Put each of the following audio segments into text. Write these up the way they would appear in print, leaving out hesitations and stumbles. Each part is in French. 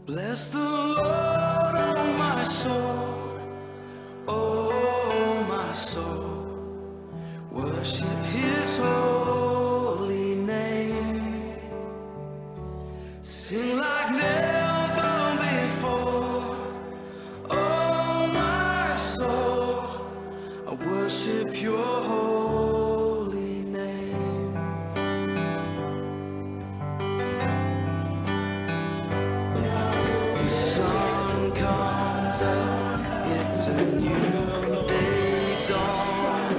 Bless the Lord, oh my soul, oh my soul, worship His holy name. Sing like never before, oh my soul, I worship Your holy name. The sun comes up, it's a new day dawn.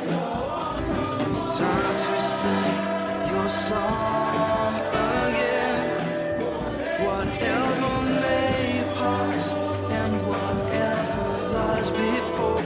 It's time to sing Your song again. Whatever may pass and whatever lies before.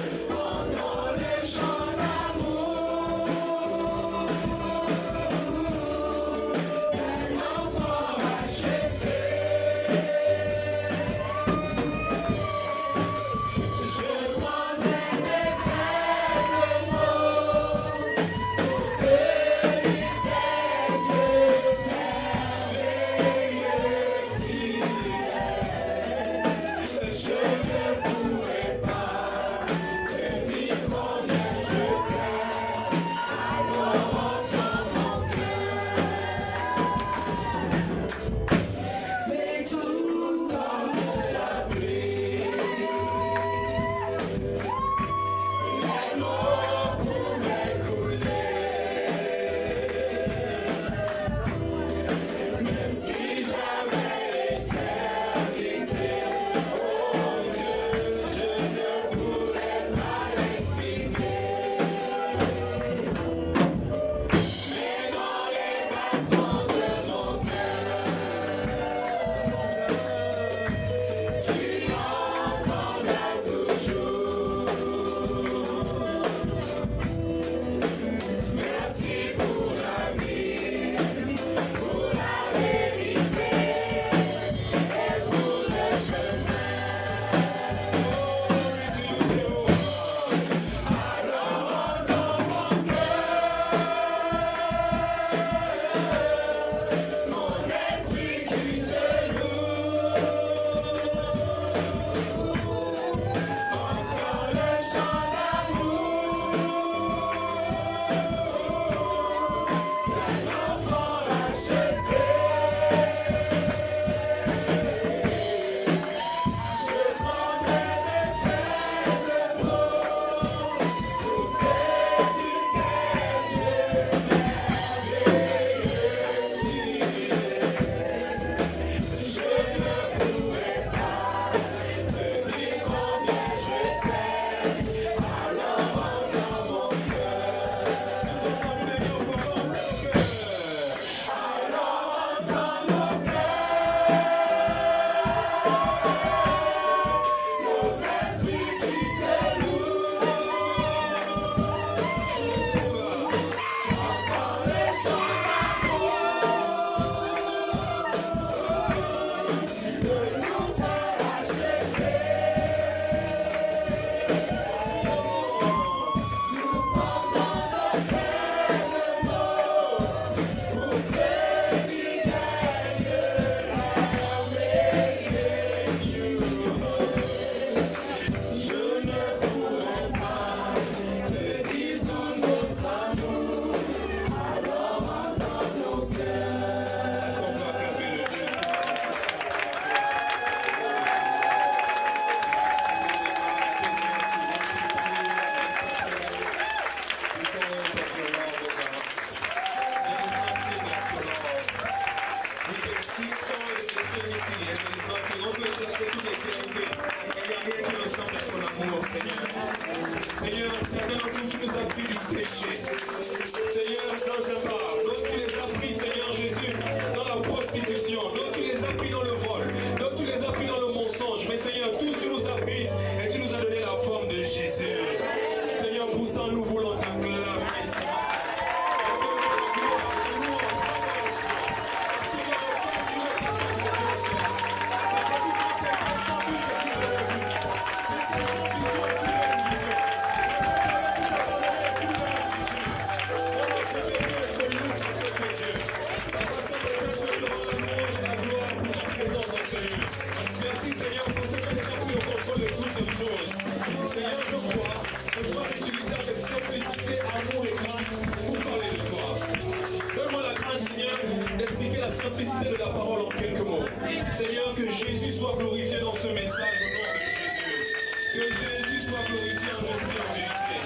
Que Jésus soit glorifié en esprit en vérité.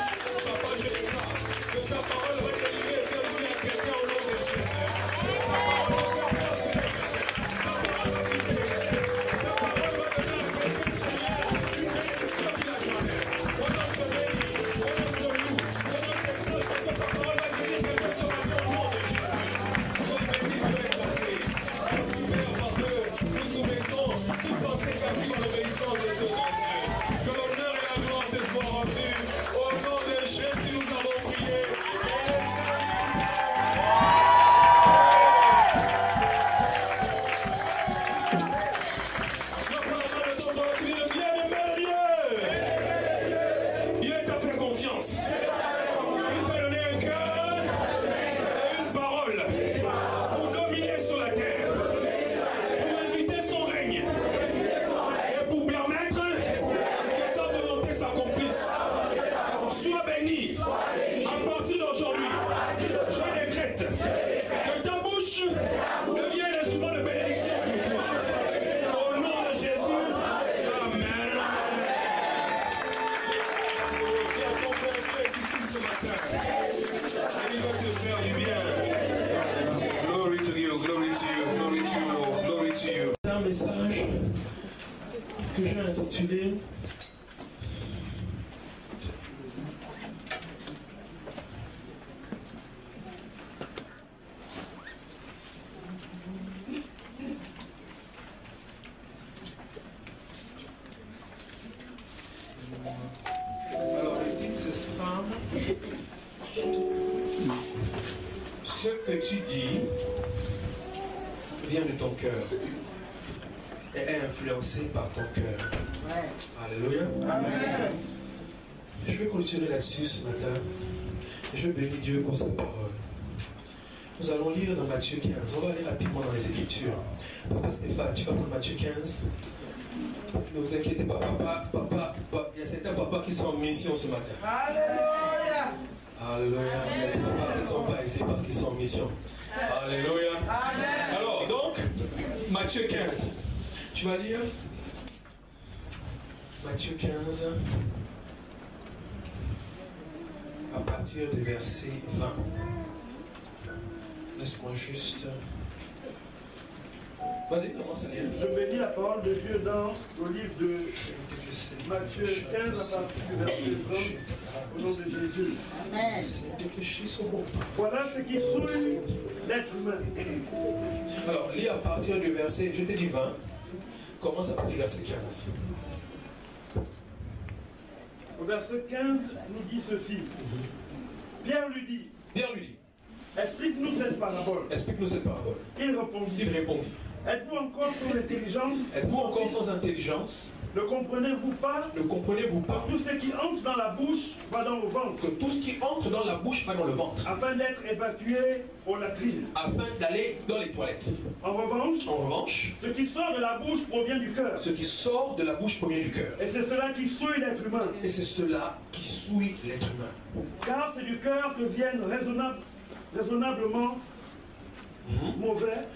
Papa, je déclare que ta parole va délivrer et faire brûler à quelqu'un au nom de Jésus. Ta parole va faire place que ta parole va quitter les chaînes. Ta parole va donner à quelqu'un, Seigneur, une bénédiction villageoise. On notre béni, on notre loup, on notre exauce, que ta parole va guérir quelqu'un ce matin au nom de Jésus. Sois béni, sois exalté. Merci Père, parce que nous soumettons toute pensée captive à l'obéissance de ce grand Dieu. Que l'honneur et la gloire te soient rendus. Au nom de Jésus, nous avons prié. Dieu t'a fait confiance. Il t'a donné un cœur et une parole pour dominer sur la terre, pour inviter son règne et pour permettre que sa volonté s'accomplisse. Sois béni à partir d'aujourd'hui. Je décrète que ta bouche devienne l'instrument de bénédiction pour toi. Au nom de Jésus, Amen. Viens ton frère ici ce matin. Et il va te faire du bien. Glory to you, glory to you, glory to you, glory to you. C'est un message que j'ai intitulé Alors le titre ce sera Ce que tu dis vient de ton cœur et est influencé par ton cœur. Alléluia. Amen. Je vais continuer là-dessus ce matin. Et je bénis Dieu pour sa parole. Nous allons lire dans Matthieu 15. On va aller rapidement dans les Écritures. Papa Stéphane, tu vas prendre Matthieu 15. Ne vous inquiétez pas, papa, il y a certains papas qui sont en mission ce matin. Alléluia. Alléluia. Il y a des papas qui ne sont pas ici parce qu'ils sont en mission. Alléluia. Amen. Alors, donc, Matthieu 15. Tu vas lire Matthieu 15 à partir du verset 20. Laisse-moi juste... Vas-y, commence à lire. Je bénis la parole de Dieu dans le livre de Matthieu 15 à partir du verset 20 au nom de Jésus. Amen. Voilà ce qui souille l'être humain. Alors, lis à partir du verset, je t'ai dit 20, commence à partir du verset 15. Au verset 15 nous dit ceci. Pierre lui dit, explique-nous cette parabole. Explique-nous cette parabole. Il répondit, êtes-vous encore sans intelligence? Êtes-vous encore sans intelligence? Ne comprenez-vous pas? Ne comprenez-vous pas Tout ce qui entre dans la bouche va dans le ventre, que tout ce qui entre dans la bouche va dans le ventre, afin d'être évacué aux latrines. afin d'aller dans les toilettes. En revanche, Ce ce qui sort de la bouche provient du cœur. qui sort de la bouche provient du cœur. Et c'est cela qui souille l'être humain. Et c'est cela qui souille l'être humain. Car c'est du cœur que viennent raisonnablement mauvais,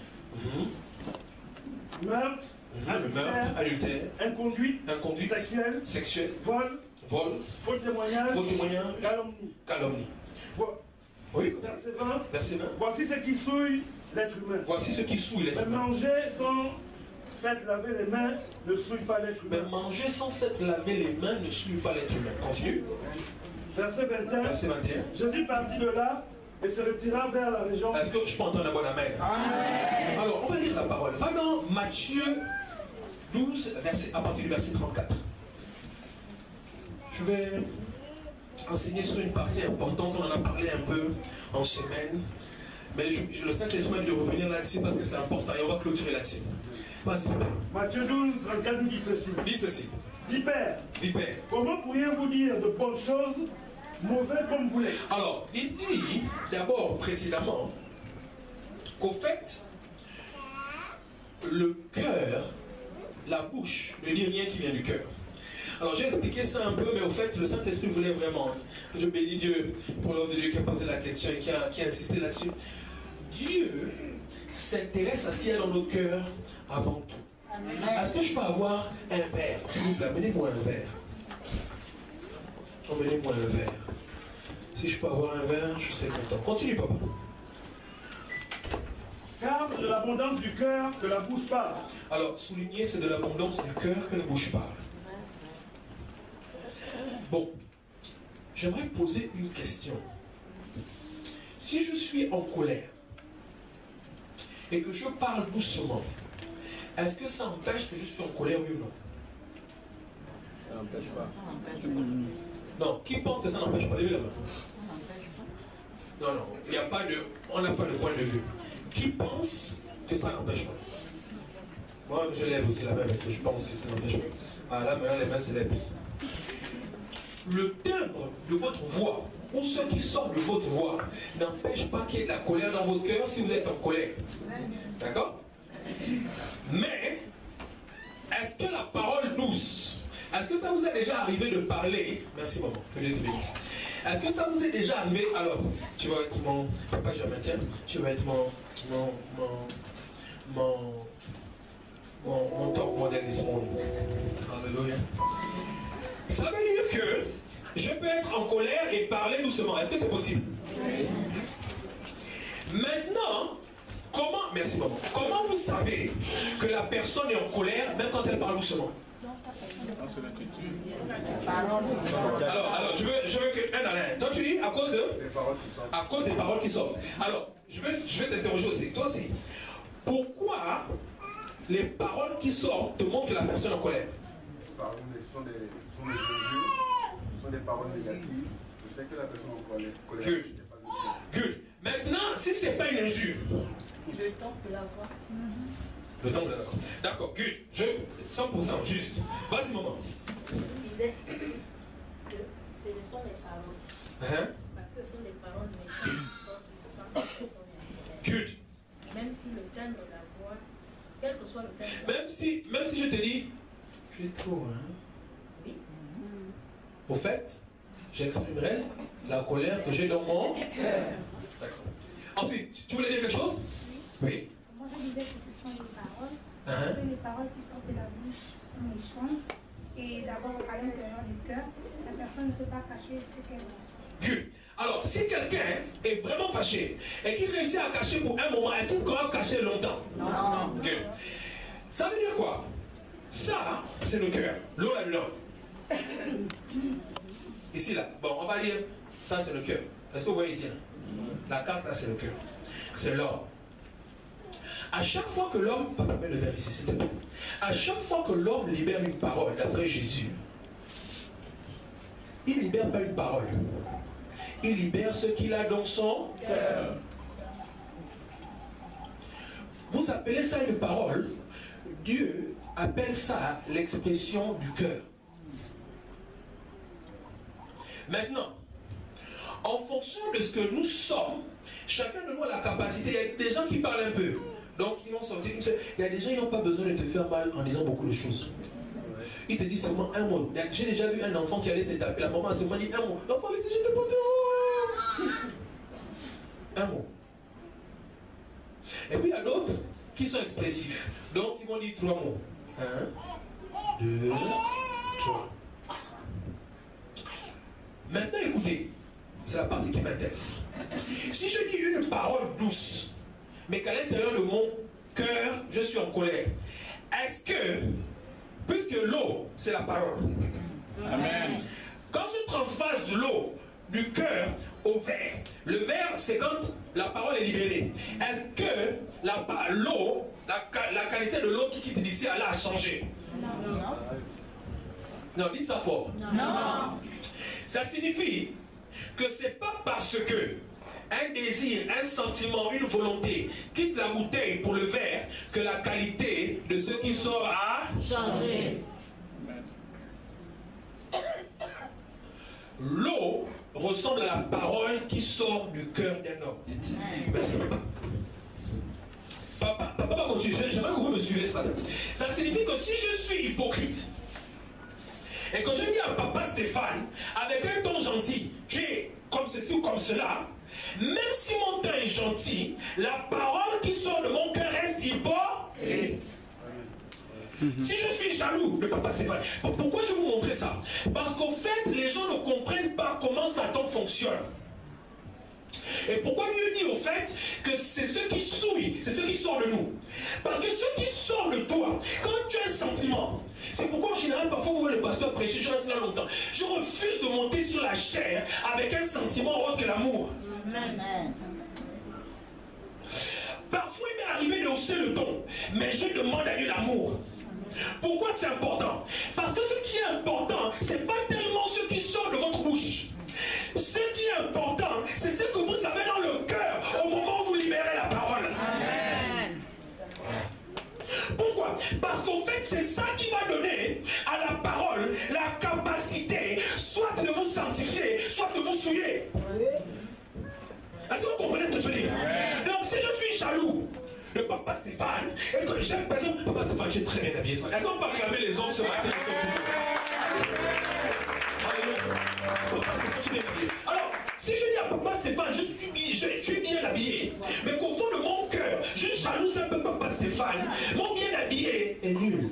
meurtre, Le meurtre, adultère, inconduite, inconduite, sexuelle, vol, vol, faux témoignage, calomnie. calomnie. Oui, verset 20. Voici ce qui souille l'être humain. Voici ce qui souille l'être Mais humain. manger sans s'être lavé les mains ne souille pas l'être Mais humain. manger sans s'être lavé les mains ne souille pas l'être humain. Continue. Verset 21. Verset 21. Jésus partit de là et se retira vers la région. Est-ce que je peux entendre un bon amen? Amen. Alors, on va lire la parole. Va dans Matthieu 12, à partir du verset 34. Je vais enseigner sur une partie importante. On en a parlé un peu en semaine. Mais le Saint-Esprit m'a dit de revenir là-dessus parce que c'est important et on va clôturer là-dessus. Vas-y. Matthieu 12, 34 nous dit ceci. Dis ceci. Vipère, Vipère. comment pourriez-vous dire de bonnes choses, mauvais comme vous l'êtes? Alors, il dit d'abord précédemment qu'au fait, le cœur, la bouche, ne dit rien qui vient du cœur. Alors j'ai expliqué ça un peu, mais au fait, le Saint-Esprit voulait vraiment, je bénis Dieu pour l'homme de Dieu qui a posé la question et qui a insisté là-dessus. Dieu s'intéresse à ce qu'il y a dans notre cœur avant tout. Est-ce que je peux avoir un verre? S'il vous plaît, amenez-moi un verre. emmenez-moi un verre. Si je peux avoir un verre, je serai content. Continue, papa. Car c'est de l'abondance du cœur que la bouche parle. Alors, souligner, c'est de l'abondance du cœur que la bouche parle. Bon, j'aimerais poser une question. Si je suis en colère et que je parle doucement, est-ce que ça empêche que je suis en colère, oui ou non? Ça n'empêche pas. Non, qui pense que ça n'empêche pas? Levez la main. Non, non, il n'y a pas de, on n'a pas de point de vue. Qui pense que ça n'empêche pas? Moi, je lève aussi la main parce que je pense que ça n'empêche pas. Ah là, maintenant, les mains se lèvent. Le timbre de votre voix, ou ce qui sort de votre voix, n'empêche pas qu'il y ait de la colère dans votre cœur si vous êtes en colère. D'accord? Mais, est-ce que la parole douce, est-ce que ça vous est déjà arrivé de parler? Merci maman, que Dieu te bénisse. Est-ce que ça vous est déjà arrivé? Alors, tu vas être mon papa, je maintiens. Tu vas être mon top modèle de ce monde. Alléluia. Ça veut dire que je peux être en colère et parler doucement. Est-ce que c'est possible? Oui. Maintenant, comment, merci maman, comment vous savez que la personne est en colère même quand elle parle doucement? Alors, je veux que un à l'un. Toi tu dis à cause des paroles qui sortent. Alors, je vais t'interroger aussi. Toi aussi. Pourquoi les paroles qui sortent te montrent que la personne est en colère? Les paroles sont des paroles négatives. Je sais que la personne est en colère. Good. Good. Maintenant, si ce n'est pas une injure. Le temps de la voix. Le temps de la voix. D'accord, good. 100% juste. Vas-y, maman. Je disais que ce sont les paroles. Hein? Parce que ce sont des paroles méchantes qui sortent du temps de la personne. Good. Même si le timbre de la voix, quel que soit le timbre de la voix. Même si je te dis, tu es trop, hein? Oui. Au fait, j'exprimerai la colère que j'ai dans mon cœur. D'accord. Ensuite, tu voulais dire quelque chose? Oui. Moi, je disais que ce sont les paroles. Hein? Que les paroles qui sortent de la bouche sont méchantes. Et d'abord, à l'intérieur du cœur, la personne ne peut pas cacher ce qu'elle ressent. Good. Alors, si quelqu'un est vraiment fâché et qu'il réussit à cacher pour un moment, est-ce qu'il pourra cacher longtemps? Non. Good. Ça veut dire quoi? Ça, c'est le cœur. L'eau là-dedans. Ici, là. Bon, on va dire, ça, c'est le cœur. Est-ce que vous voyez ici? La carte, là, c'est le cœur. C'est l'homme. À chaque fois que l'homme, papa, mets le verre ici, s'il te plaît. À chaque fois que l'homme libère une parole, d'après Jésus, il ne libère pas une parole. Il libère ce qu'il a dans son cœur. Vous appelez ça une parole. Dieu appelle ça l'expression du cœur. Maintenant, en fonction de ce que nous sommes, chacun de nous a la capacité. Il y a des gens qui parlent un peu. Donc, ils vont sortir. Il y a des gens qui n'ont pas besoin de te faire mal en disant beaucoup de choses. Ils te disent seulement un mot. J'ai déjà vu un enfant qui allait se taper. La maman a seulement dit un mot. L'enfant dit, je te porte un mot. Et puis, il y a d'autres qui sont expressifs. Donc, ils vont dire 3 mots. 1, 2, 3. Maintenant, écoutez. C'est la partie qui m'intéresse. Si je dis une parole douce, mais qu'à l'intérieur de mon cœur, je suis en colère, est-ce que, puisque l'eau, c'est la parole, Amen. Quand je transvase l'eau du cœur au verre, le verre, c'est quand la parole est libérée. Est-ce que l'eau, la qualité de l'eau qui quitte d'ici à là a changé? Non. Non, dites ça fort. Non. Ça signifie que c'est pas parce que un désir, un sentiment, une volonté quitte la bouteille pour le verre que la qualité de ce qui sort a changé. L'eau ressemble à la parole qui sort du cœur d'un homme. Merci papa. Papa continue. J'aimerais que vous me suivez ce matin. Ça signifie que si je suis hypocrite et que je dis à papa Stéphane, avec un ton gentil, tu es comme ceci ou comme cela, même si mon ton est gentil, la parole qui sort de mon cœur reste hypocrite. Si je suis jaloux de papa Stéphane, pourquoi je vais vous montrer ça? Parce qu'au fait, les gens ne comprennent fonctionne. Et pourquoi Dieu dit au fait que c'est ce qui souille, c'est ce qui sort de nous? Parce que ce qui sort de toi, quand tu as un sentiment, c'est pourquoi en général, parfois vous voyez le pasteur prêcher, je reste là longtemps. Je refuse de monter sur la chair avec un sentiment autre que l'amour. Amen. Parfois il m'est arrivé de hausser le ton, mais je demande à Dieu l'amour. Pourquoi c'est important? Parce que ce qui est important, c'est pas tellement ce qui sort de votre bouche. Ce qui est important, c'est ce que vous avez dans le cœur au moment où vous libérez la parole. Amen. Pourquoi? Parce qu'en fait, c'est ça qui va donner à la parole la capacité soit de vous sanctifier, soit de vous souiller. Est-ce que vous comprenez ce que je veux dire? Donc si je suis jaloux de Papa Stéphane, et que j'aime personne, Papa Stéphane, j'ai très bien habillé. Est-ce qu'on peut acclamer les hommes ce matin? Alors, si je dis à Papa Stéphane, je suis bien habillé, mais qu'au fond de mon cœur, je jalouse un peu Papa Stéphane, mon bien habillé est nul.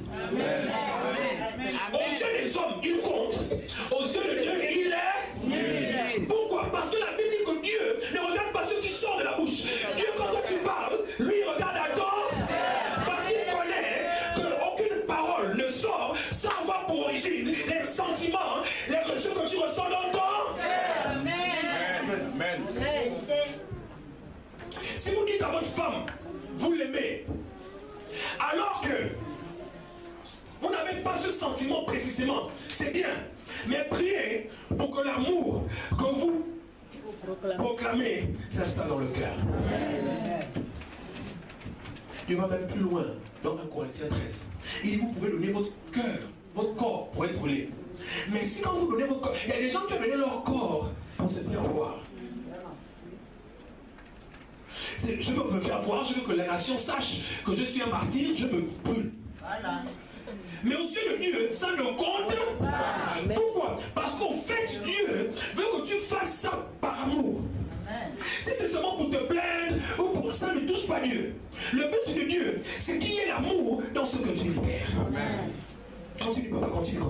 Aux yeux des hommes, il compte. Aux yeux de Dieu, il est nul. Pourquoi? Parce que la Bible dit que Dieu ne regarde pas ce qui sort de la bouche. Dieu, quand toi tu parles, lui, il regarde à toi. Parce qu'il connaît qu'aucune parole ne sort sans avoir pour origine les sentiments, ce que tu ressens dans ton. Amen. Si vous dites à votre femme, vous l'aimez, alors que vous n'avez pas ce sentiment précisément, c'est bien. Mais priez pour que l'amour que vous proclamez s'installe dans le cœur. Dieu va même plus loin, dans 1 Corinthiens 13. Il dit, vous pouvez donner votre cœur, votre corps pour être brûlé. Mais si quand vous donnez votre corps, il y a des gens qui ont donné leur corps pour se faire voir. Je veux me faire voir, je veux que la nation sache que je suis un martyr, je me brûle. Voilà. Mais aux yeux de Dieu, ça ne compte pas. Pourquoi? Parce qu'en fait, Dieu veut que tu fasses ça par amour. Si c'est seulement pour te plaindre ou pour ça, ne touche pas Dieu. Le but de Dieu, c'est qu'il y ait l'amour dans ce que tu libères. Continue, papa, continue.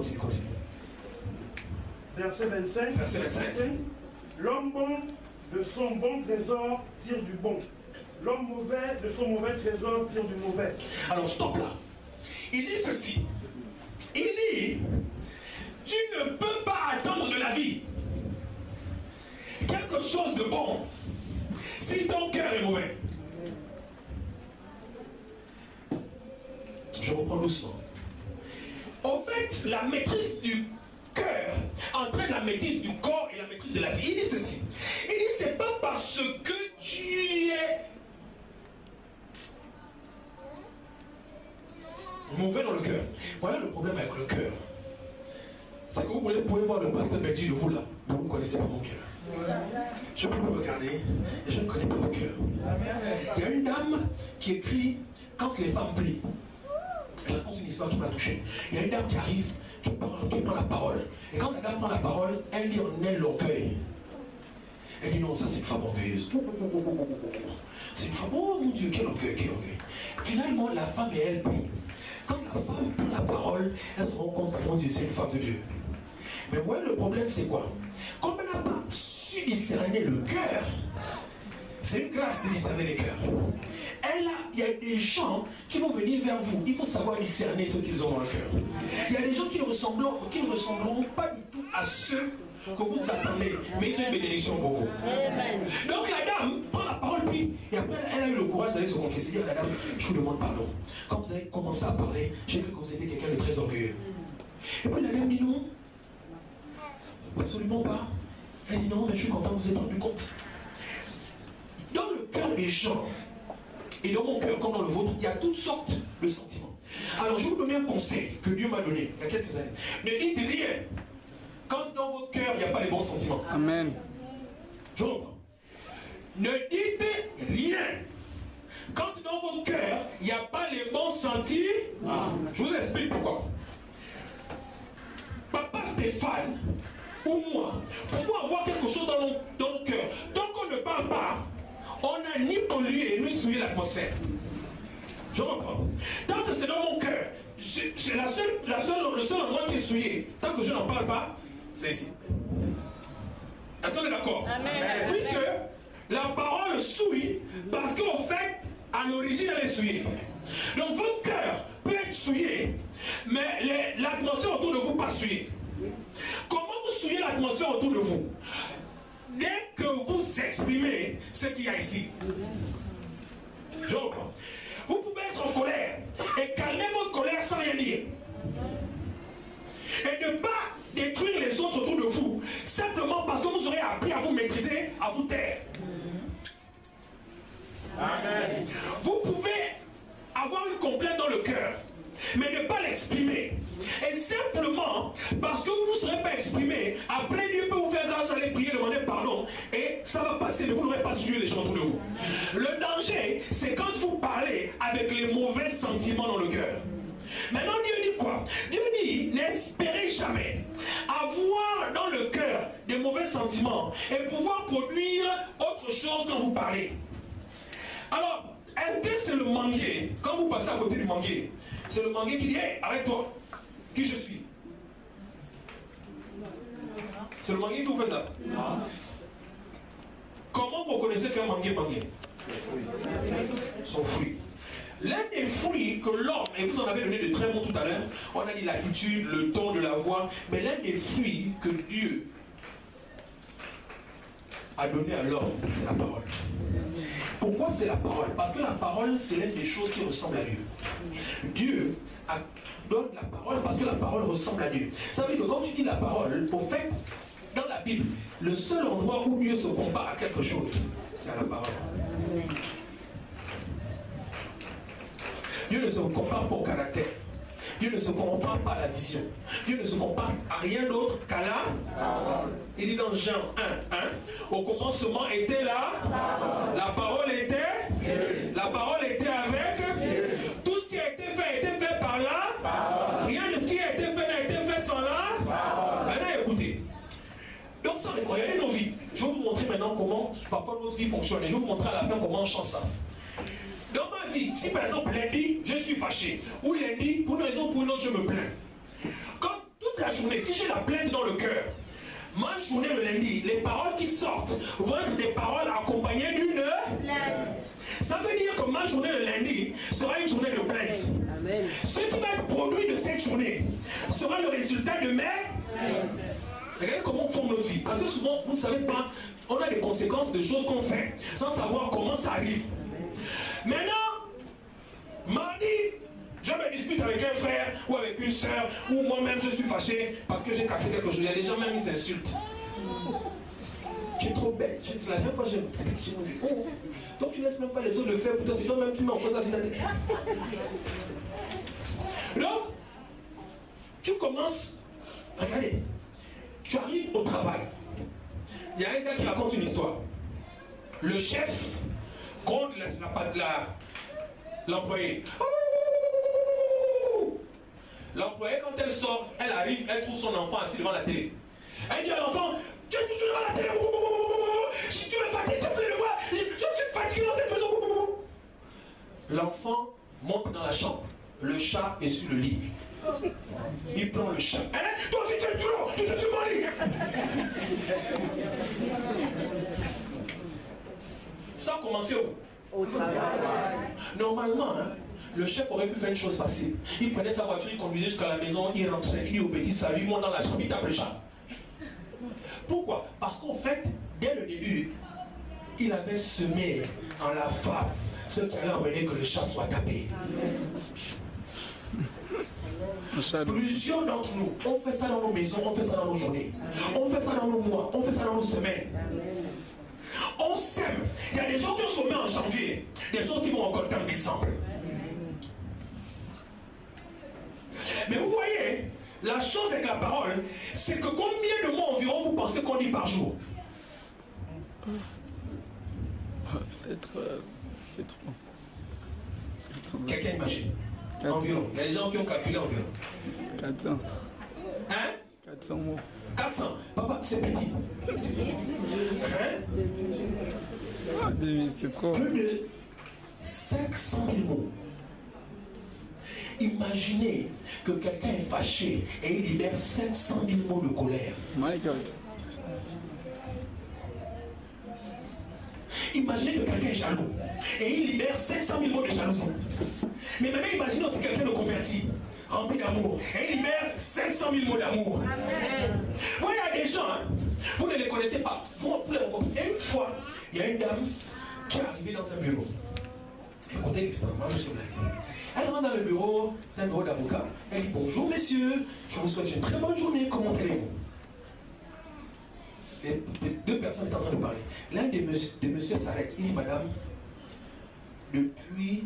Verset 25. Verset 25. L'homme bon de son bon trésor tire du bon. L'homme mauvais de son mauvais trésor tire du mauvais. Alors stop là. Il dit ceci. Il dit, tu ne peux pas attendre de la vie quelque chose de bon si ton cœur est mauvais. Je reprends doucement. En fait, la maîtrise du cœur entraîne la maîtrise du corps et la maîtrise de la vie. Il dit ceci. Il dit, c'est pas parce que tu es mauvais dans le cœur. Voilà le problème avec le cœur. C'est que vous pouvez voir le pasteur Benji de vous là, mais vous ne connaissez pas mon cœur. Je peux vous regarder et je ne connais pas vos cœurs. Il y a une dame qui écrit quand les femmes prient. Elle raconte une histoire qui m'a touché. Il y a une dame qui arrive, qui prend la parole. Et quand la dame prend la parole, elle lit en elle l'orgueil. Elle dit non, ça c'est une femme orgueilleuse. C'est une femme, oh mon Dieu, quel orgueil, quel orgueil. Finalement, la femme et elle prient. Quand la femme prend la parole, elle se rend compte que mon Dieu, c'est une femme de Dieu. Mais vous voyez, le problème, c'est quoi? Comme elle n'a pas su discerner le cœur, c'est une grâce de discerner les cœurs. Il y a des gens qui vont venir vers vous. Il faut savoir discerner ce qu'ils ont dans le cœur. Il y a des gens qui ne ressembleront pas du tout à ceux que vous attendez. Mais ils ont une bénédiction pour vous. Donc la dame prend la parole, puis et après elle a eu le courage d'aller se confesser. Dire à la dame, je vous demande pardon. Quand vous avez commencé à parler, j'ai cru que vous étiez quelqu'un de très orgueilleux. Et puis la dame dit non. Absolument pas. Elle dit non, mais je suis content que vous ayez rendu compte. Dans le cœur des gens, et dans mon cœur comme dans le vôtre, il y a toutes sortes de sentiments. Alors je vais vous donner un conseil que Dieu m'a donné il y a quelques années. Ne dites rien quand dans votre cœur il n'y a pas les bons sentiments. Amen. Je reprends. Ne dites rien quand dans votre cœur il n'y a pas les bons sentiments. Je vous explique pourquoi. Papa Stéphane ou moi, pouvons avoir quelque chose dans nos cœurs. Tant qu'on ne parle pas, on n'a ni pollué ni souillé l'atmosphère. Je reprends. Tant que c'est dans mon cœur, c'est le seul endroit qui est souillé. Tant que je n'en parle pas, c'est ici. Est-ce qu'on est d'accord? Amen. Puisque la parole souille, parce qu'au fait, à l'origine, elle est souillée. Donc votre cœur peut être souillé, mais l'atmosphère autour de vous pas souillée. Comment vous souillez l'atmosphère autour de vous? Dès que vous exprimez ce qu'il y a ici. Je reprends. Vous pouvez être en colère et calmer votre colère sans rien dire. Et ne pas détruire les autres autour de vous, simplement parce que vous aurez appris à vous maîtriser, à vous taire. Amen. Vous pouvez avoir une complainte dans le cœur, mais ne pas l'exprimer. Et simplement, parce que vous ne serez pas exprimé, après Dieu peut vous faire grâce, aller prier, demander pardon, et ça va passer, mais vous n'aurez pas suivi les gens autour de vous. Le danger, c'est quand vous parlez avec les mauvais sentiments dans le cœur. Maintenant, Dieu dit quoi? Dieu dit, n'espérez jamais avoir dans le cœur des mauvais sentiments et pouvoir produire autre chose quand vous parlez. Alors, est-ce que c'est le manguier, quand vous passez à côté du manguier, c'est le manguier qui dit, hey, arrête-toi, qui je suis? C'est le manguier qui vous fait ça? Non. Comment vous reconnaissez qu'un manguier manguier? Son fruit. L'un des fruits que l'homme, et vous en avez donné de très bons tout à l'heure, on a dit l'attitude, le ton de la voix, mais l'un des fruits que Dieu a donné à l'homme, c'est la parole. Pourquoi c'est la parole? Parce que la parole, c'est l'une des choses qui ressemble à Dieu. Dieu donne la parole parce que la parole ressemble à Dieu. Ça veut dire que quand tu dis la parole, au fait, dans la Bible, le seul endroit où Dieu se compare à quelque chose, c'est à la parole. Dieu ne se compare pas au caractère. Dieu ne se compare pas à la vision. Dieu ne se compare à rien d'autre qu'à la parole. Il dit dans Jean 1, 1, au commencement était la parole était, la parole était avec, tout ce qui a été fait par là, rien de ce qui a été fait n'a été fait sans là. Maintenant écoutez, donc ça regardez nos vies. Je vais vous montrer maintenant comment parfois notre vie fonctionne et je vais vous montrer à la fin comment on change ça. Dans ma vie, si par exemple lundi, je suis fâché, ou lundi, pour une raison ou pour une autre, je me plains. Comme toute la journée, si j'ai la plainte dans le cœur, ma journée le lundi, les paroles qui sortent vont être des paroles accompagnées d'une plainte. Ça veut dire que ma journée le lundi sera une journée de plainte. Amen. Ce qui va être produit de cette journée sera le résultat de mes plaintes. Regardez comment on forme notre vie. Parce que souvent, vous ne savez pas, on a des conséquences de choses qu'on fait sans savoir comment ça arrive. Maintenant, mardi, je me dispute avec un frère ou avec une soeur, ou moi-même je suis fâché parce que j'ai cassé quelque chose. Il y a des gens même qui s'insultent. Tu es trop bête. La dernière fois j'ai dit, oh, donc tu laisses même pas les autres le faire pour toi, c'est toi-même qui mets en cause ça. Donc, tu commences, regardez, tu arrives au travail. Il y a un gars qui raconte une histoire. Le chef contre l'employé. L'employé, quand elle sort, elle arrive, elle trouve son enfant assis devant la télé. Elle dit à l'enfant, tu es toujours devant la télé. Si tu es fatigué, tu fais le voir. Je suis fatigué dans cette maison. L'enfant monte dans la chambre. Le chat est sur le lit. Il prend le chat. Hein? Toi aussi tu es trop, tu te suis mari. Ça a commencé au travail. Normalement, hein, le chef aurait pu faire une chose facile. Il prenait sa voiture, il conduisait jusqu'à la maison, il rentrait, il dit au petit salut, il monte dans la chambre, il tape le chat. Pourquoi? Parce qu'en fait, dès le début, il avait semé en la femme ce qui allait emmener que le chat soit tapé. Plusieurs d'entre nous, on fait ça dans nos maisons, on fait ça dans nos journées, on fait ça dans nos mois, on fait ça dans nos semaines. On sème. Il y a des gens qui ont semé en janvier, des gens qui vont récolter en décembre. Mais vous voyez, la chose avec la parole, c'est que combien de mots environ vous pensez qu'on dit par jour? Peut-être c'est trop. Quelqu'un imagine? Environ. Il y a des gens qui ont calculé environ. 400. Hein? 400 mots. 400. Papa, c'est petit. Hein? Ah, 2000, c'est trop. Plus de 500 000 mots. Imaginez que quelqu'un est fâché et il libère 500 000 mots de colère. My God. Imaginez que quelqu'un est jaloux et il libère 500 000 mots de jalousie. Mais maintenant, imaginez aussi quelqu'un de converti, rempli d'amour, et il libère 500 000 mots d'amour. Vous voyez, il y a des gens, hein, vous ne les connaissez pas. Et une fois, il y a une dame qui est arrivée dans un bureau. Écoutez l'histoire, moi je suis blasé. Elle rentre dans le bureau, c'est un bureau d'avocat. Elle dit bonjour messieurs, je vous souhaite une très bonne journée, comment allez-vous? Les deux personnes étaient en train de parler. L'un des messieurs s'arrête, il dit madame, depuis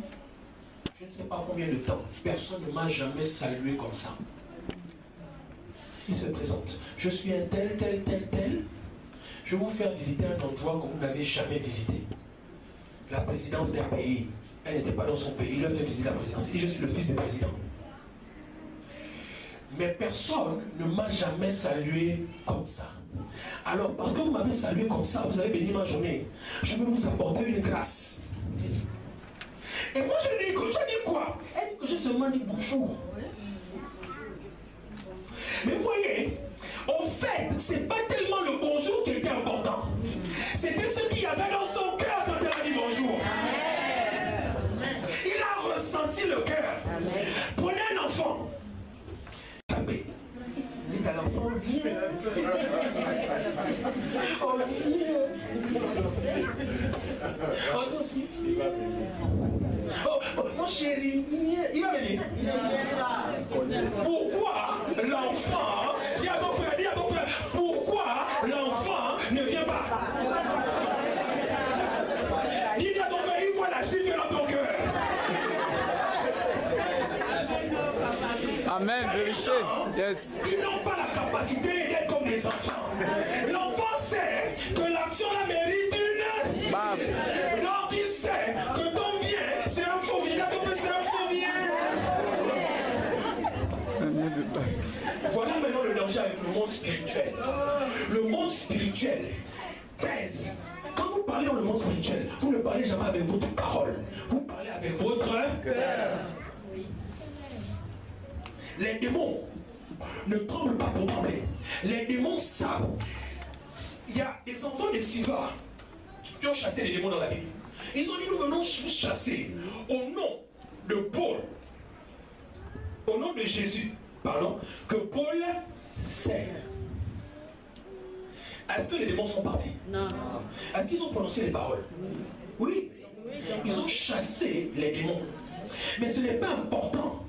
je ne sais pas combien de temps, personne ne m'a jamais salué comme ça. Il se présente. Je suis un tel. Je vais vous faire visiter un endroit que vous n'avez jamais visité. La présidence d'un pays. Elle n'était pas dans son pays, il lui a fait visiter la présidence. Et je suis le fils du président. Mais personne ne m'a jamais salué comme ça. Alors, parce que vous m'avez salué comme ça, vous avez béni ma journée, je vais vous apporter une grâce. Et moi je dis que tu as dit quoi? Elle dit que j'ai seulement dit bonjour. Mais vous voyez, en fait, c'est pas tellement le bonjour qui était important. C'était ce qu'il y avait dans son cœur quand elle a dit bonjour. Il a ressenti le cœur. Prenez un enfant. Tapez. Dites à l'enfant, viens. Oh, viens. Oh, toi aussi. Oh, mon chéri, il va venir. Pourquoi l'enfant, dis à ton frère, pourquoi l'enfant ne vient pas? Dis à ton frère, il voit la chiffre dans ton cœur. Amen, vérité. Yes. Ils n'ont pas la capacité d'être comme des enfants. L'enfant sait que l'action la mérite une. Bam. Donc il sait que ton bien, c'est un faux bien. C'est un faux bien. C'est un bien de base. Voilà maintenant le danger avec le monde spirituel. Le monde spirituel pèse. Quand vous parlez dans le monde spirituel, vous ne parlez jamais avec votre parole. Vous parlez avec votre cœur. Les démons ne tremblent pas pour trembler. Les démons savent. Il y a des enfants de Siva qui ont chassé les démons dans la Bible. Ils ont dit nous venons vous chasser au nom de Paul, au nom de Jésus, pardon, que Paul sert. Est-ce que les démons sont partis? Non. Est-ce qu'ils ont prononcé les paroles? Oui. Ils ont chassé les démons. Mais ce n'est pas important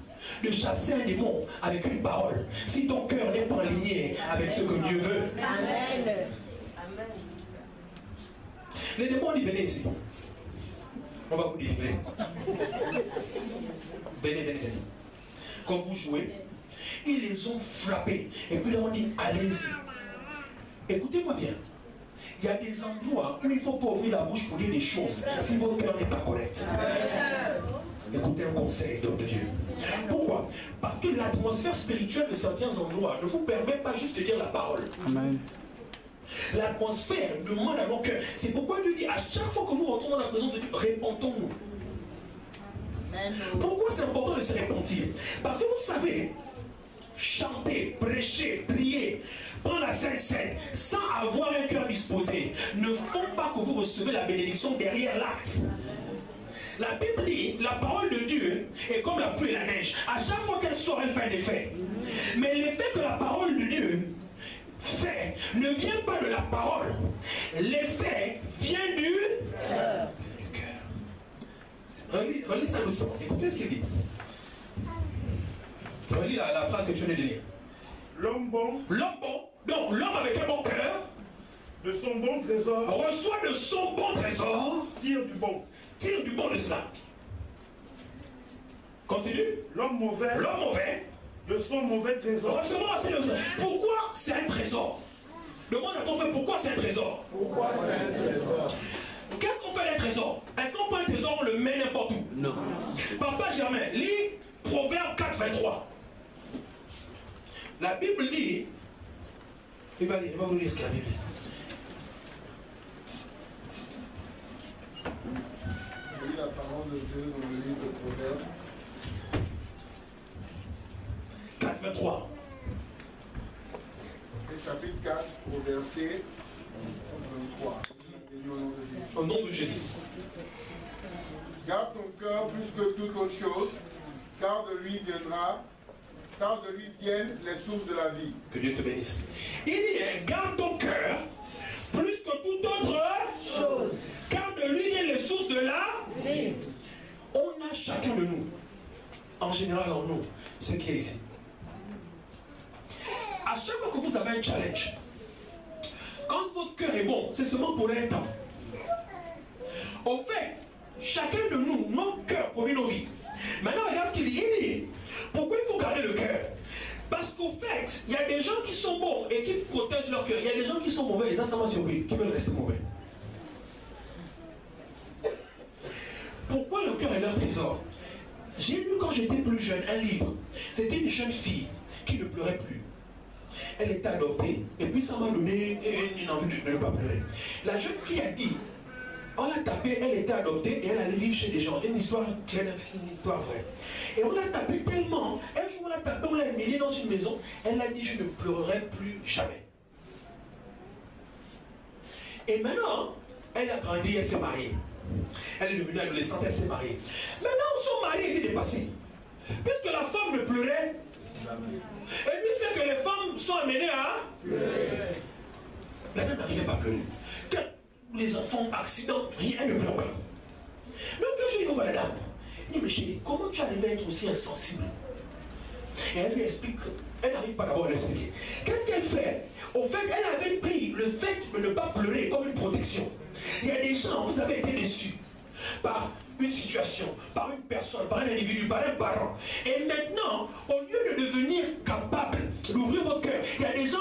de chasser un démon avec une parole si ton cœur n'est pas aligné avec ce que Dieu veut. Amen. Les démons, ils venaient ici. On va vous délivrer. Venez. Quand vous jouez, ils les ont frappés. Et puis ils leur ont dit, allez-y. Écoutez-moi bien. Il y a des endroits où il ne faut pas ouvrir la bouche pour dire des choses si votre cœur n'est pas correct. Écoutez un conseil d'homme de Dieu. Pourquoi? Parce que l'atmosphère spirituelle de certains endroits ne vous permet pas juste de dire la parole. Amen. L'atmosphère demande à nos cœurs. C'est pourquoi Dieu dit à chaque fois que nous rentrons dans la présence de Dieu, répentons-nous. Pourquoi c'est important de se repentir? Parce que vous savez, chanter, prêcher, prier, prendre la Sainte Seine sans avoir un cœur disposé ne font pas que vous recevez la bénédiction derrière l'acte. La Bible dit, la parole de Dieu est comme la pluie et la neige. À chaque fois qu'elle sort, elle fait un effet. Mais l'effet que la parole de Dieu fait ne vient pas de la parole. L'effet vient du cœur. Relis ça doucement. Écoutez ce qu'il dit. Relis la phrase que tu venais de lire. L'homme bon, donc l'homme avec un bon cœur, de son bon trésor, reçoit de son bon trésor, tire du bon. Tire du bon de cela. Continue. L'homme mauvais, de son mauvais trésor. Recevons aussi le trésor. Pourquoi c'est un trésor? Demande à ton frère pourquoi c'est un trésor. Pourquoi c'est un trésor? Qu'est-ce qu'on fait d'un trésor? Est-ce qu'on prend un trésor, on le met n'importe où? Non. Papa Germain, lis Proverbe 4, 23. La Bible dit, il va vous lire ce que la Bible dit. La parole de Dieu dans le livre de Proverbes 4, 23. Et chapitre 4 au verset 23. Au nom de Jésus. Garde ton cœur plus que toute autre chose, car de lui viennent les sources de la vie. Que Dieu te bénisse. Il dit, garde ton cœur plus que toute autre chose, car de lui viennent les sources de la vie. On a chacun de nous, en général en nous, ce qui est ici. À chaque fois que vous avez un challenge, quand votre cœur est bon, c'est seulement pour un temps. Au fait, chacun de nous, nos cœurs produit nos vies. Maintenant, regarde ce qu'il dit. Il dit, pourquoi il faut garder le cœur? Parce qu'au fait, il y a des gens qui sont bons et qui protègent leur cœur. Il y a des gens qui sont mauvais, et ça m'a surpris, qui veulent rester mauvais. Pourquoi le cœur est leur trésor? J'ai lu quand j'étais plus jeune un livre. C'était une jeune fille qui ne pleurait plus. Elle était adoptée et puis ça m'a donné une envie de ne pas pleurer. La jeune fille a dit, on l'a tapée, elle était adoptée et elle allait vivre chez des gens. Une histoire vraie. Et on l'a tapée tellement, un jour on l'a tapée, on l'a humiliée dans une maison. Elle a dit, je ne pleurerai plus jamais. Et maintenant, elle a grandi, elle s'est mariée. Elle est devenue adolescente, elle s'est mariée. Maintenant, son mari était dépassé. Puisque la femme ne pleurait, et lui sait que les femmes sont amenées à pleurer. La dame n'arrivait pas à pleurer. Quand les enfants ont accident, rien, elle ne pleure pas. Donc un jour, il voit la dame. Il dit, mais chérie, comment tu arrives à être aussi insensible? Et elle lui explique, elle n'arrive pas d'abord à l'expliquer. Qu'est-ce qu'elle fait? Au fait, elle avait pris le fait de ne pas pleurer comme une protection. Il y a des gens, vous avez été déçus par une situation, par une personne, par un individu, par un parent. Et maintenant, au lieu de devenir capable d'ouvrir votre cœur, il y a des gens,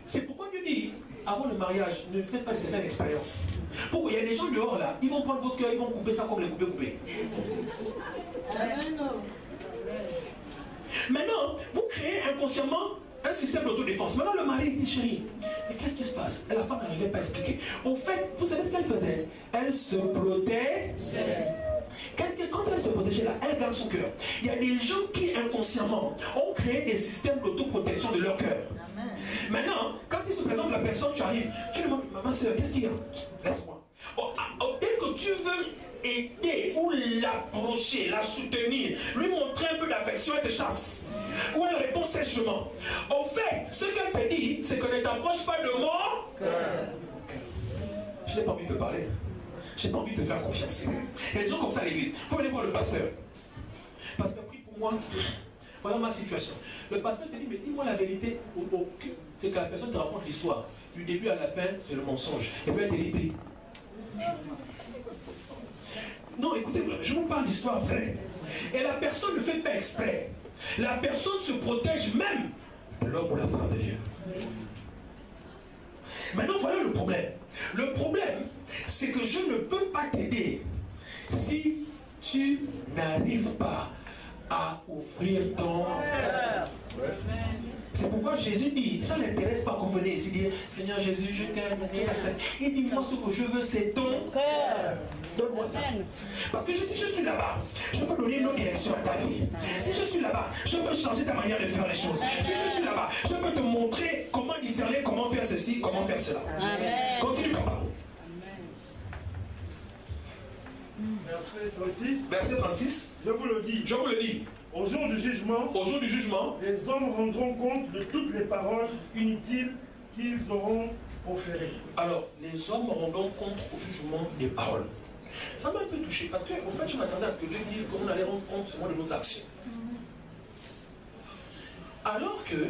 c'est pourquoi Dieu dit, avant le mariage, ne faites pas certaines expériences. Pourquoi? Il y a des gens dehors là, ils vont prendre votre cœur, ils vont couper ça comme les couper. Maintenant, vous créez inconsciemment un système d'autodéfense. Maintenant, le mari dit, chérie, mais qu'est-ce qui se passe? Et la femme n'arrivait pas à expliquer. Au fait, vous savez ce qu'elle faisait? Elle se protégeait. Quand elle se protégeait là, elle garde son cœur. Il y a des gens qui inconsciemment ont créé des systèmes d'autoprotection de leur cœur. Maintenant, quand il se présente la personne, tu arrives, tu demandes, maman, soeur, qu'est-ce qu'il y a? Laisse-moi. Dès que tu veux aider ou l'approcher, la soutenir, lui montrer un peu d'affection, elle te chasse. Ou elle répond sèchement. En fait, ce qu'elle te dit, c'est que ne t'approche pas de moi. Je n'ai pas envie de te parler. Je n'ai pas envie de te faire confiance. Il y a des gens comme ça à l'église. Vous allez voir le pasteur. Pasteur, prie pour moi. Voilà ma situation. Le pasteur te dit, mais dis-moi la vérité. C'est que la personne te raconte l'histoire. Du début à la fin, c'est le mensonge. Et puis elle te dit, prie. Non, écoutez, je vous parle d'histoire vraie. Et la personne ne fait pas exprès. La personne se protège même de l'homme ou la femme de Dieu. Maintenant, voilà le problème. Le problème, c'est que je ne peux pas t'aider si tu n'arrives pas à ouvrir ton cœur. C'est pourquoi Jésus dit, ça ne l'intéresse pas qu'on venait ici dire, Seigneur Jésus, je t'aime, je t'accepte. Il dit, moi ce que je veux, c'est ton cœur. Donne-moi ça. Parce que si je suis là-bas, je peux donner une autre direction à ta vie. Si je suis là-bas, je peux changer ta manière de faire les choses. Si je suis là-bas, je peux te montrer comment discerner, comment faire ceci, comment faire cela. Amen. Continue, papa. Verset 36. Je vous le dis. Je vous le dis. Au jour du jugement, les hommes rendront compte de toutes les paroles inutiles qu'ils auront proférées. Alors, les hommes rendront compte au jugement des paroles. Ça m'a un peu touché parce que, au fait, je m'attendais à ce que Dieu dise qu'on allait rendre compte seulement de nos actions. Alors que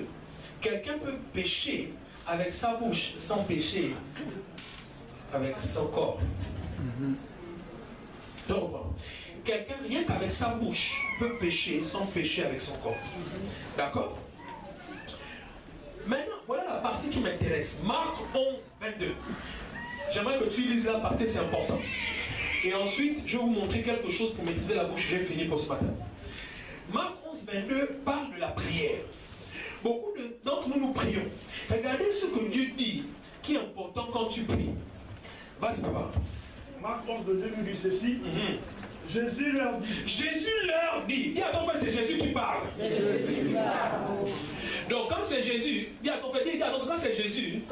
quelqu'un peut pécher avec sa bouche sans pécher avec son corps. Je reprends. Quelqu'un, rien qu'avec sa bouche, peut pécher sans pécher avec son corps. D'accord? Maintenant, voilà la partie qui m'intéresse. Marc 11, 22. J'aimerais que tu lises là parce que c'est important. Et ensuite, je vais vous montrer quelque chose pour maîtriser la bouche. J'ai fini pour ce matin. Marc 11, 22 parle de la prière. Beaucoup d'entre nous prions. Regardez ce que Dieu dit qui est important quand tu pries. Vas-y, papa. Marc 11, 22 nous dit ceci. Jésus leur dit. Dis à ton frère, c'est Jésus qui parle. Donc quand c'est Jésus, dis à ton frère, quand c'est Jésus,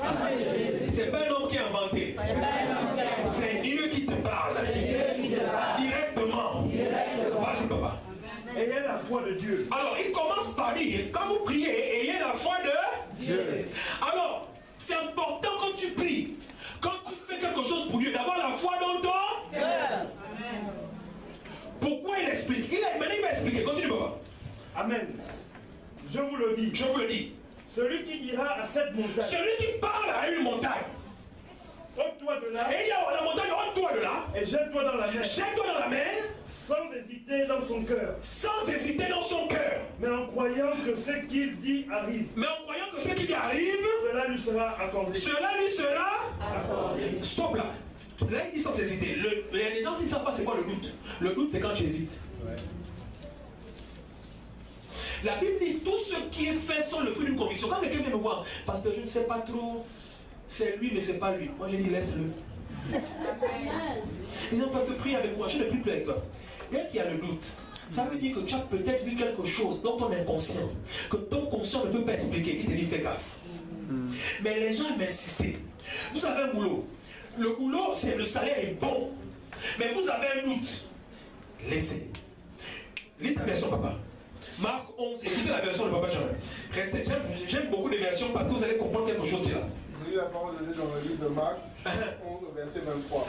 c'est pas un homme qui a inventé. foi de Dieu. Alors, il commence par dire, quand vous priez, ayez la foi de Dieu. Alors, c'est important quand tu pries, quand tu fais quelque chose pour Dieu, d'avoir la foi dans ton cœur. Pourquoi il explique? Maintenant, il va expliquer. Continue, papa. Amen. Je vous le dis. Je vous le dis. Celui qui dira à cette montagne. Celui qui parle à une montagne. Ôte-toi de là. Et il y a la montagne, ôte-toi de là. Et jette-toi dans la mer. Jette-toi dans la mer. Sans hésiter dans son cœur. Sans hésiter dans son cœur. Mais en croyant que ce qu'il dit arrive. Mais en croyant que ce qui lui arrive. Cela lui sera accordé. Cela lui sera accordé. Stop là. Là, il dit sans hésiter. Il y a des gens qui ne savent pas c'est quoi le doute. Le doute, c'est quand tu hésites. Ouais. La Bible dit tout ce qui est fait sont le fruit d'une conviction. Quand quelqu'un vient me voir, parce que je ne sais pas trop, c'est lui, mais c'est pas lui. Moi, je dis laisse-le. Ils ont parce que prie avec moi, je ne prie plus avec toi. Dès qu'il y a le doute, ça veut dire que tu as peut-être vu quelque chose dans ton inconscient, que ton conscient ne peut pas expliquer. Il te dit fais gaffe. Mais les gens aiment insister. Vous avez un boulot. Le boulot, c'est le salaire est bon. Mais vous avez un doute. Laissez. Lis ta version, papa. Marc 11, écoutez la version de Papa Jean. Restez. J'aime beaucoup les versions parce que vous allez comprendre quelque chose qui est là. Je lis la parole de Dieu dans le livre de Marc 11, verset 23.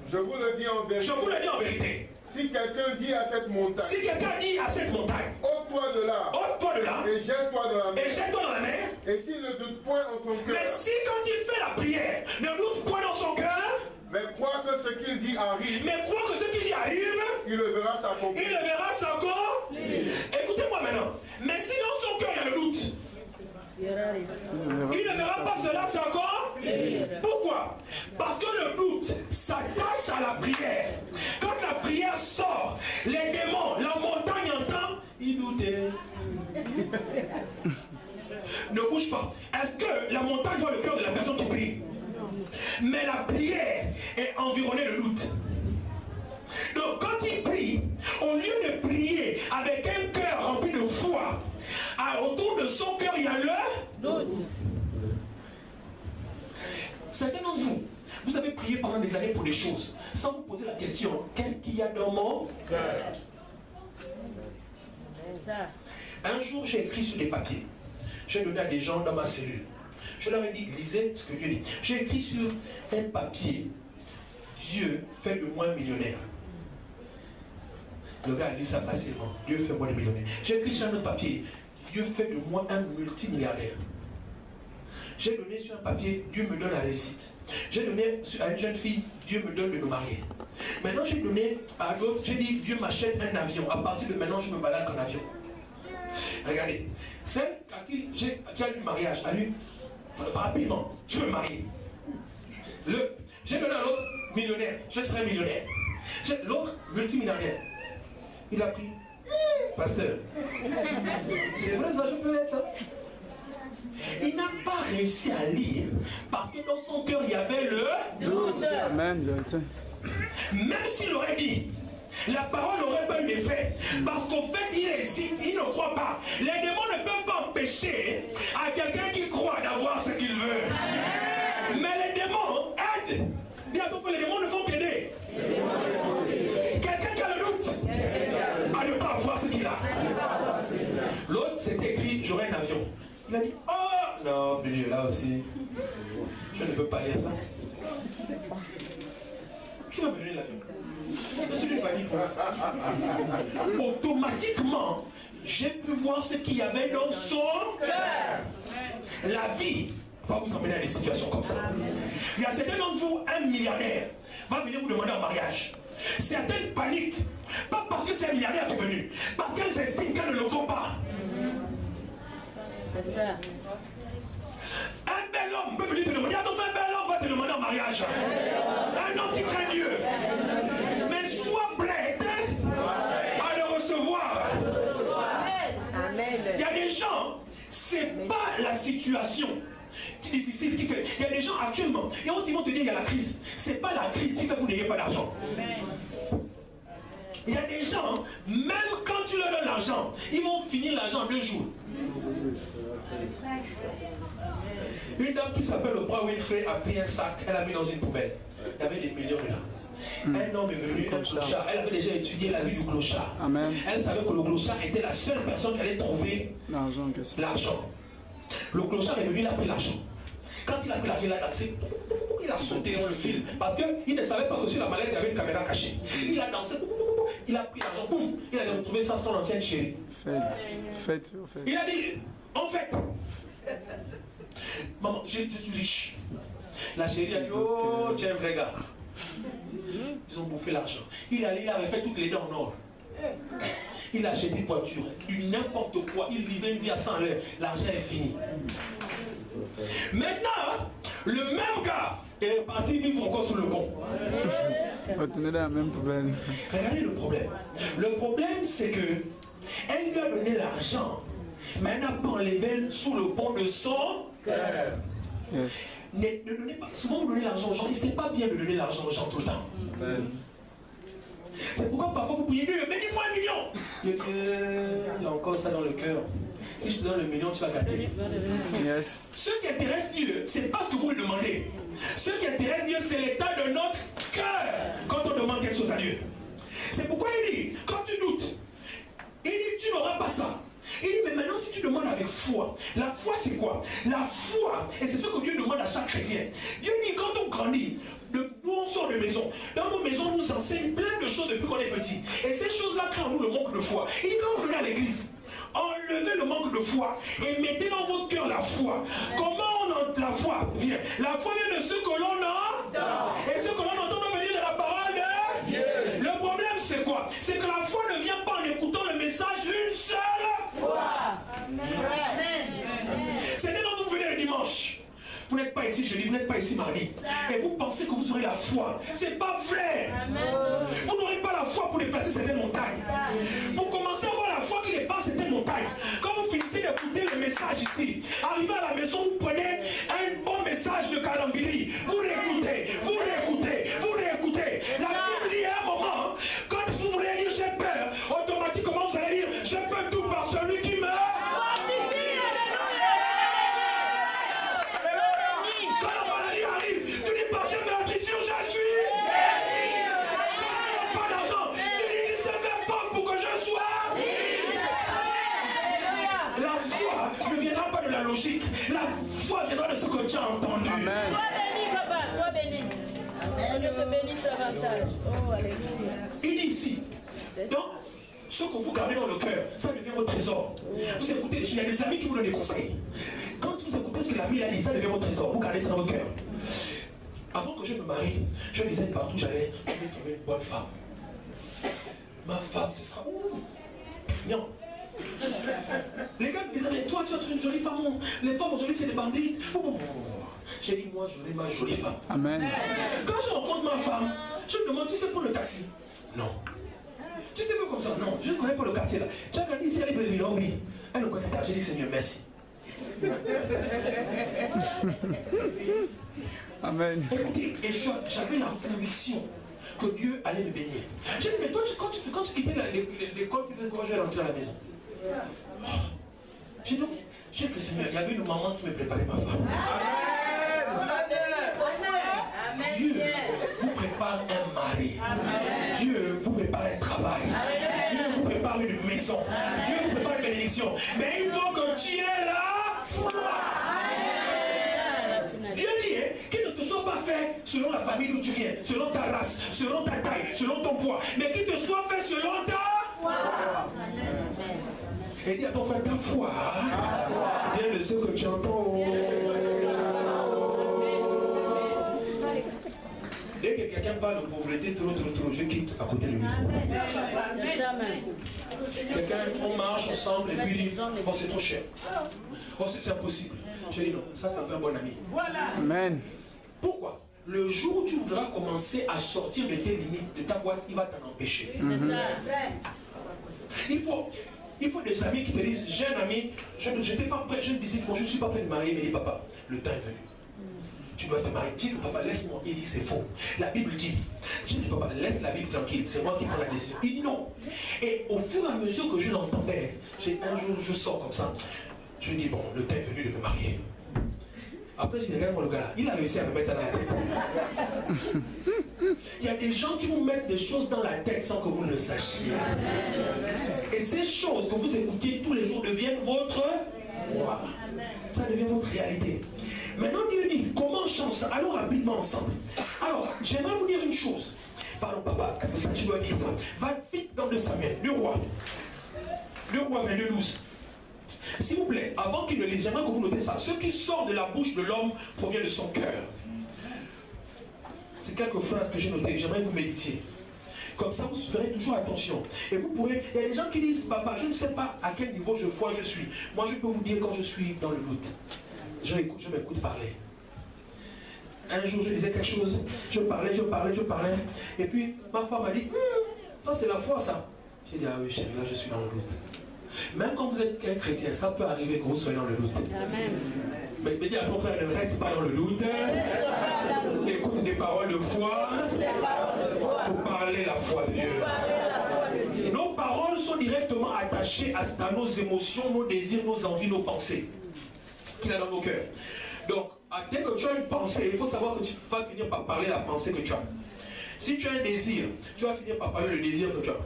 Je vous le dis en vérité. Je vous le dis en vérité. Si quelqu'un dit à cette montagne. Si quelqu'un dit à cette montagne. Ôte-toi de là. Ôte-toi de là. Et jette-toi dans la mer. Et jette-toi dans la mer. Et s'il ne doute point en son cœur. Mais si quand il fait la prière, ne doute point dans son cœur. Mais crois que ce qu'il dit arrive. Mais crois que ce qu'il dit arrive. Il le verra s'accomplir. Il le verra s'accomplir. Écoutez-moi maintenant. Mais si dans son cœur il y a le doute. Il ne verra pas cela s'accomplir. Pourquoi? Parce que le doute s'attache à la prière. Quand la prière sort, les démons, la montagne entend, il doutait. Ne bouge pas. Est-ce que la montagne voit le cœur de la personne qui prie? Mais la prière est environnée de doute. Donc quand il prie, au lieu de prier avec un cœur rempli de foi, autour de son cœur il y a le doute. Certains d'entre vous, vous avez prié pendant des années pour des choses, sans vous poser la question, qu'est-ce qu'il y a dans mon cœur? Un jour j'ai écrit sur des papiers, j'ai donné à des gens dans ma cellule. Je leur ai dit, lisez ce que Dieu dit. J'ai écrit sur un papier, Dieu fait de moi un millionnaire. Le gars a lu ça facilement. Dieu fait de moi un millionnaire. J'ai écrit sur un autre papier, Dieu fait de moi un multimilliardaire. J'ai donné sur un papier, Dieu me donne la réussite. J'ai donné à une jeune fille, Dieu me donne de me marier. Maintenant j'ai donné à d'autres, j'ai dit, Dieu m'achète un avion. À partir de maintenant, je me balade en avion. Regardez, celle qui a eu le mariage, a lu rapidement, je veux me marier. J'ai donné à l'autre millionnaire, je serai millionnaire. L'autre multimilliardaire. Il a pris, pasteur, c'est vrai ça, je peux être ça. Il n'a pas réussi à lire parce que dans son cœur il y avait le doute. Même s'il aurait dit, la parole n'aurait pas eu d'effet. Parce qu'au fait, il hésite, il ne croit pas. Les démons ne peuvent pas empêcher à quelqu'un qui croit d'avoir ce qu'il veut. Mais les démons aident. Bientôt que les démons ne font qu'aider. Quelqu'un qui a le doute à ne pas avoir ce qu'il a. L'autre s'est écrit, j'aurai un avion. Il a dit, oh non, Dieu, là aussi, je ne peux pas lire ça. Qui va me donner l'avion? Je ne pas dit pour. Automatiquement, j'ai pu voir ce qu'il y avait dans son cœur. La vie va vous emmener à des situations comme ça. Il y a certains d'entre vous, un milliardaire va venir vous demander en mariage. Certaines paniquent, pas parce que c'est un milliardaire qui est venu, parce qu'elles estiment qu'elles ne le font pas. C'est ça. Un bel homme peut venir te demander, attends, un bel homme va te demander en mariage. Un homme qui craint Dieu. Mais sois prêt à le recevoir. Amen. Il y a des gens, c'est pas la situation qui est difficile qui fait. Il y a des gens actuellement, et ils vont te dire il y a la crise. C'est pas la crise qui fait que vous n'ayez pas d'argent. Il y a des gens, même quand tu leur donnes l'argent, ils vont finir l'argent en 2 jours. Une dame qui s'appelle Oprah Winfrey a pris un sac, elle a mis dans une poubelle. Il y avait des millions là. Un homme est venu, un clochard. Elle avait déjà étudié la vie du clochard. Amen. Elle savait que le clochard était la seule personne qui allait trouver l'argent. Le clochard est venu, il a pris l'argent. Quand il a pris l'argent, il a dansé. Il a sauté dans le fil. Parce qu'il ne savait pas que sur la mallette, il y avait une caméra cachée. Il a dansé. Il a pris l'argent. Boum. Il a retrouvé ça son ancienne chérie. Faites. Il a dit, en fait, maman, je suis riche. La chérie a dit, oh, tu es un vrai gars. Ils ont bouffé l'argent. Il avait fait toutes les dents en or. Il a acheté une voiture, n'importe quoi. Il vivait une vie à 100 l'heure. L'argent est fini. Maintenant, le même gars est parti vivre encore sous le pont. On est dans la même poubelle. Regardez le problème. Le problème, c'est que elle lui a donné l'argent, mais elle n'a pas enlevé sous le pont de son cœur. Yes. Ne donnez pas. Souvent, vous donnez l'argent aux gens. C'est pas bien de donner l'argent aux gens tout le temps. C'est pourquoi parfois vous priez Dieu, bénis-moi un million. Il y a encore ça dans le cœur. Si je te donne le million, tu vas gâter. Yes. Ce qui intéresse Dieu, c'est pas ce que vous lui demandez. Ce qui intéresse Dieu, c'est l'état de notre cœur quand on demande quelque chose à Dieu. C'est pourquoi il dit, quand tu doutes, il dit, tu n'auras pas ça. Il dit, mais maintenant, si tu demandes avec foi, la foi, c'est quoi? La foi, et c'est ce que Dieu demande à chaque chrétien. Dieu dit, quand on grandit, nous on sort de maison. Dans nos maisons, on nous enseigne plein de choses depuis qu'on est petit. Et ces choses-là créent en nous le manque de foi. Il dit, quand vous venez à l'église, enlevez le manque de foi et mettez dans votre cœur la foi. Comment la foi vient? La foi vient de ce que l'on entend. Et ce que l'on entend doit venir de la parole de Dieu. Le problème, c'est quoi? C'est que la foi ne vient pas en écoutant le message une seule fois. C'est quand vous venez le dimanche. Vous n'êtes pas ici jeudi, vous n'êtes pas ici mardi. Et vous pensez que vous aurez la foi. C'est pas vrai. Vous n'aurez pas la foi pour déplacer certaines montagnes. Vous commencez à avoir la foi qui dépasse certaines montagnes. Quand vous finissez d'écouter le message ici, arrivez à la maison, vous prenez un bon message de Kalambiri. Vous réécoutez, vous réécoutez, vous réécoutez. La Bible dit à un moment, quand vous voulez dire j'ai peur, automatiquement vous allez dire je peux tout par celui qui me fortifie. Quand la maladie arrive, tu dis par cette malédiction je suis. Quand tu n'as pas d'argent, tu dis il se fait pas pour que je sois. La foi ne viendra pas de la logique. La foi viendra de ce que tu as entendu. Amen. Sois béni, papa, sois béni. Dieu te bénisse davantage. Oh, alléluia. Il dit ici. Donc, ce que vous gardez dans le cœur, ça devient votre trésor. Vous écoutez, il y a des amis qui vous donnent des conseils. Quand vous écoutez ce que l'ami a dit, ça devient votre trésor. Vous gardez ça dans votre cœur. Avant que je me marie, je disais partout j'allais, je vais trouver une bonne femme. Ma femme, ce sera non. Les gars me disaient, mais toi tu vas trouver une jolie femme. Les femmes aujourd'hui c'est des bandites. J'ai dit, moi je veux ma jolie femme. Amen. Quand je rencontre ma femme, je me demande, tu sais prendre le taxi? Non. Tu sais faire comme ça? Non, je ne connais pas le quartier là. Chacun dit, si elle est prévenue, non, oui. Elle ne connaît pas. J'ai dit, Seigneur, merci. Amen. Écoutez, et j'avais la conviction que Dieu allait me bénir. J'ai dit, mais toi, quand tu quittais l'école, tu faisais quoi? Je vais rentrer à la maison. Oh. J'ai donc, j'ai que Seigneur, il y avait une maman qui me préparait ma femme. Dieu vous prépare un mari. Dieu vous prépare un travail. Dieu vous prépare une maison. Dieu vous prépare une bénédiction. Mais il faut que tu aies la foi. Dieu dit qu'il ne te soit pas fait selon la famille d'où tu viens, selon ta race, selon ta taille, selon ton poids, mais qu'il te soit fait selon ta foi. Et dis à ton frère, ta foi vient de ce que tu entends. Dès que quelqu'un parle de pauvreté, trop, je quitte à côté de lui. Quelqu'un, on marche ensemble et puis il dit, oh c'est trop cher. Oh c'est impossible. J'ai dit non, ça c'est un peu un bon ami. Amen. Pourquoi? Le jour où tu voudras commencer à sortir de tes limites, de ta boîte, il va t'en empêcher. Il faut des amis qui te disent, j'ai un ami, je n'étais pas prêt, je me disais, bon, je ne suis pas prêt de me marier, mais il dit, papa, le temps est venu. Tu dois te marier. Dis que papa, laisse-moi. Il dit, c'est faux. La Bible dit, je dis, papa, laisse la Bible tranquille, c'est moi qui prends la décision. Il dit non. Et au fur et à mesure que je l'entendais, un jour, je sors comme ça. Je dis, bon, le temps est venu de me marier. Après, je dis, regarde-moi le gars là. Il a réussi à me mettre ça dans la tête. il y a des gens qui vous mettent des choses dans la tête sans que vous ne le sachiez. Et ces choses que vous écoutiez tous les jours deviennent votre foi. Ça devient votre réalité. Maintenant, Dieu dit, comment on change ça? Allons rapidement ensemble. Alors, j'aimerais vous dire une chose. Pardon, papa, ça, je dois dire ça. Va vite dans 2 Samuel, 2 rois. 2 rois 22, 12. S'il vous plaît, avant qu'il ne lise, j'aimerais que vous notez ça. Ce qui sort de la bouche de l'homme provient de son cœur. C'est quelques phrases que j'ai notées, j'aimerais que vous méditiez. Comme ça, vous ferez toujours attention. Et vous pourrez... Il y a des gens qui disent, papa, je ne sais pas à quel niveau de foi je suis. Moi, je peux vous dire quand je suis dans le doute. Je m'écoute parler. Un jour, je disais quelque chose. Je parlais. Et puis, ma femme m'a dit, ça c'est la foi, ça. J'ai dit, ah oui, chérie, là, je suis dans le doute. Même quand vous êtes un chrétien, ça peut arriver que vous soyez dans le doute. Amen. Mais dis à ton frère, ne reste pas dans le doute. Écoute des paroles de foi pour parler la foi de Dieu. Nos paroles sont directement attachées à nos émotions, nos désirs, nos envies, nos pensées qu'il a dans nos cœurs. Donc, dès que tu as une pensée, il faut savoir que tu vas finir par parler la pensée que tu as. Si tu as un désir, tu vas finir par parler le désir que tu as.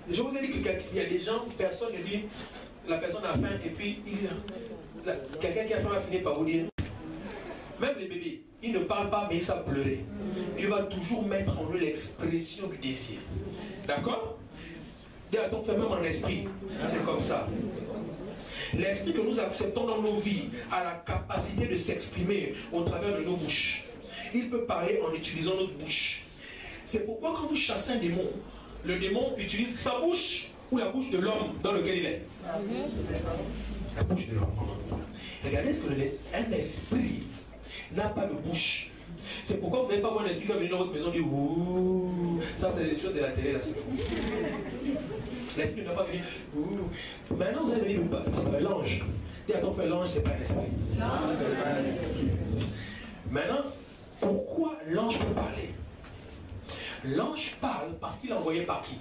Je vous ai dit qu'il y a des gens, personne ne dit, la personne a faim et puis quelqu'un qui a faim va finir par vous dire, même les bébés, ils ne parlent pas mais ils savent pleurer. Il va toujours mettre en eux l'expression du désir. D'accord? Dis à ton frère, même en esprit, c'est comme ça. L'esprit que nous acceptons dans nos vies a la capacité de s'exprimer au travers de nos bouches. Il peut parler en utilisant notre bouche. C'est pourquoi quand vous chassez un démon, le démon utilise sa bouche ou la bouche de l'homme dans lequel il est. La bouche de l'homme. Regardez ce que un esprit n'a pas de bouche. C'est pourquoi vous n'avez pas voir un esprit qui va venir dans votre maison et dire ouh. Ça, c'est les choses de la télé là. L'esprit n'a pas venu ouh. Maintenant, vous allez venir parce que l'ange. Dis à ton frère, l'ange, c'est pas un esprit. Maintenant, pourquoi l'ange peut parler? L'ange parle parce qu'il est envoyé par qui?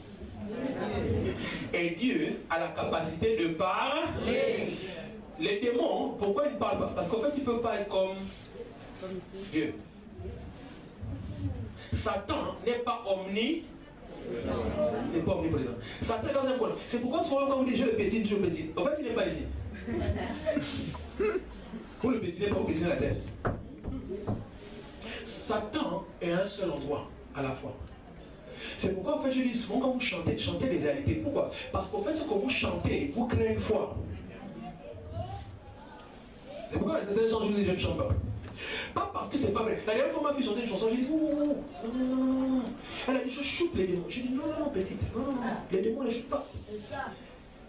Et Dieu a la capacité de parler. Les démons, pourquoi ils ne parlent pas? Parce qu'en fait, ils ne peuvent pas être comme Dieu. Satan n'est pas omniprésent. C'est pas omniprésent. Satan est dans un coin. C'est pourquoi souvent quand vous dites je le pétine, je le pétine. En fait, il n'est pas ici. Vous le pétinez pas, vous pétinez la tête. Satan est à un seul endroit à la fois. C'est pourquoi en fait je dis souvent quand vous chantez, chantez des réalités. Pourquoi? Parce qu'en fait ce que vous chantez, vous créez une foi. C'est pourquoi certaines chansons je ne chante pas. Pas parce que c'est pas vrai. La dernière fois ma fille chantait une chanson, j'ai dit non. Elle a dit je shoot les démons. J'ai dit non petite, non. Les démons ne les shootent pas.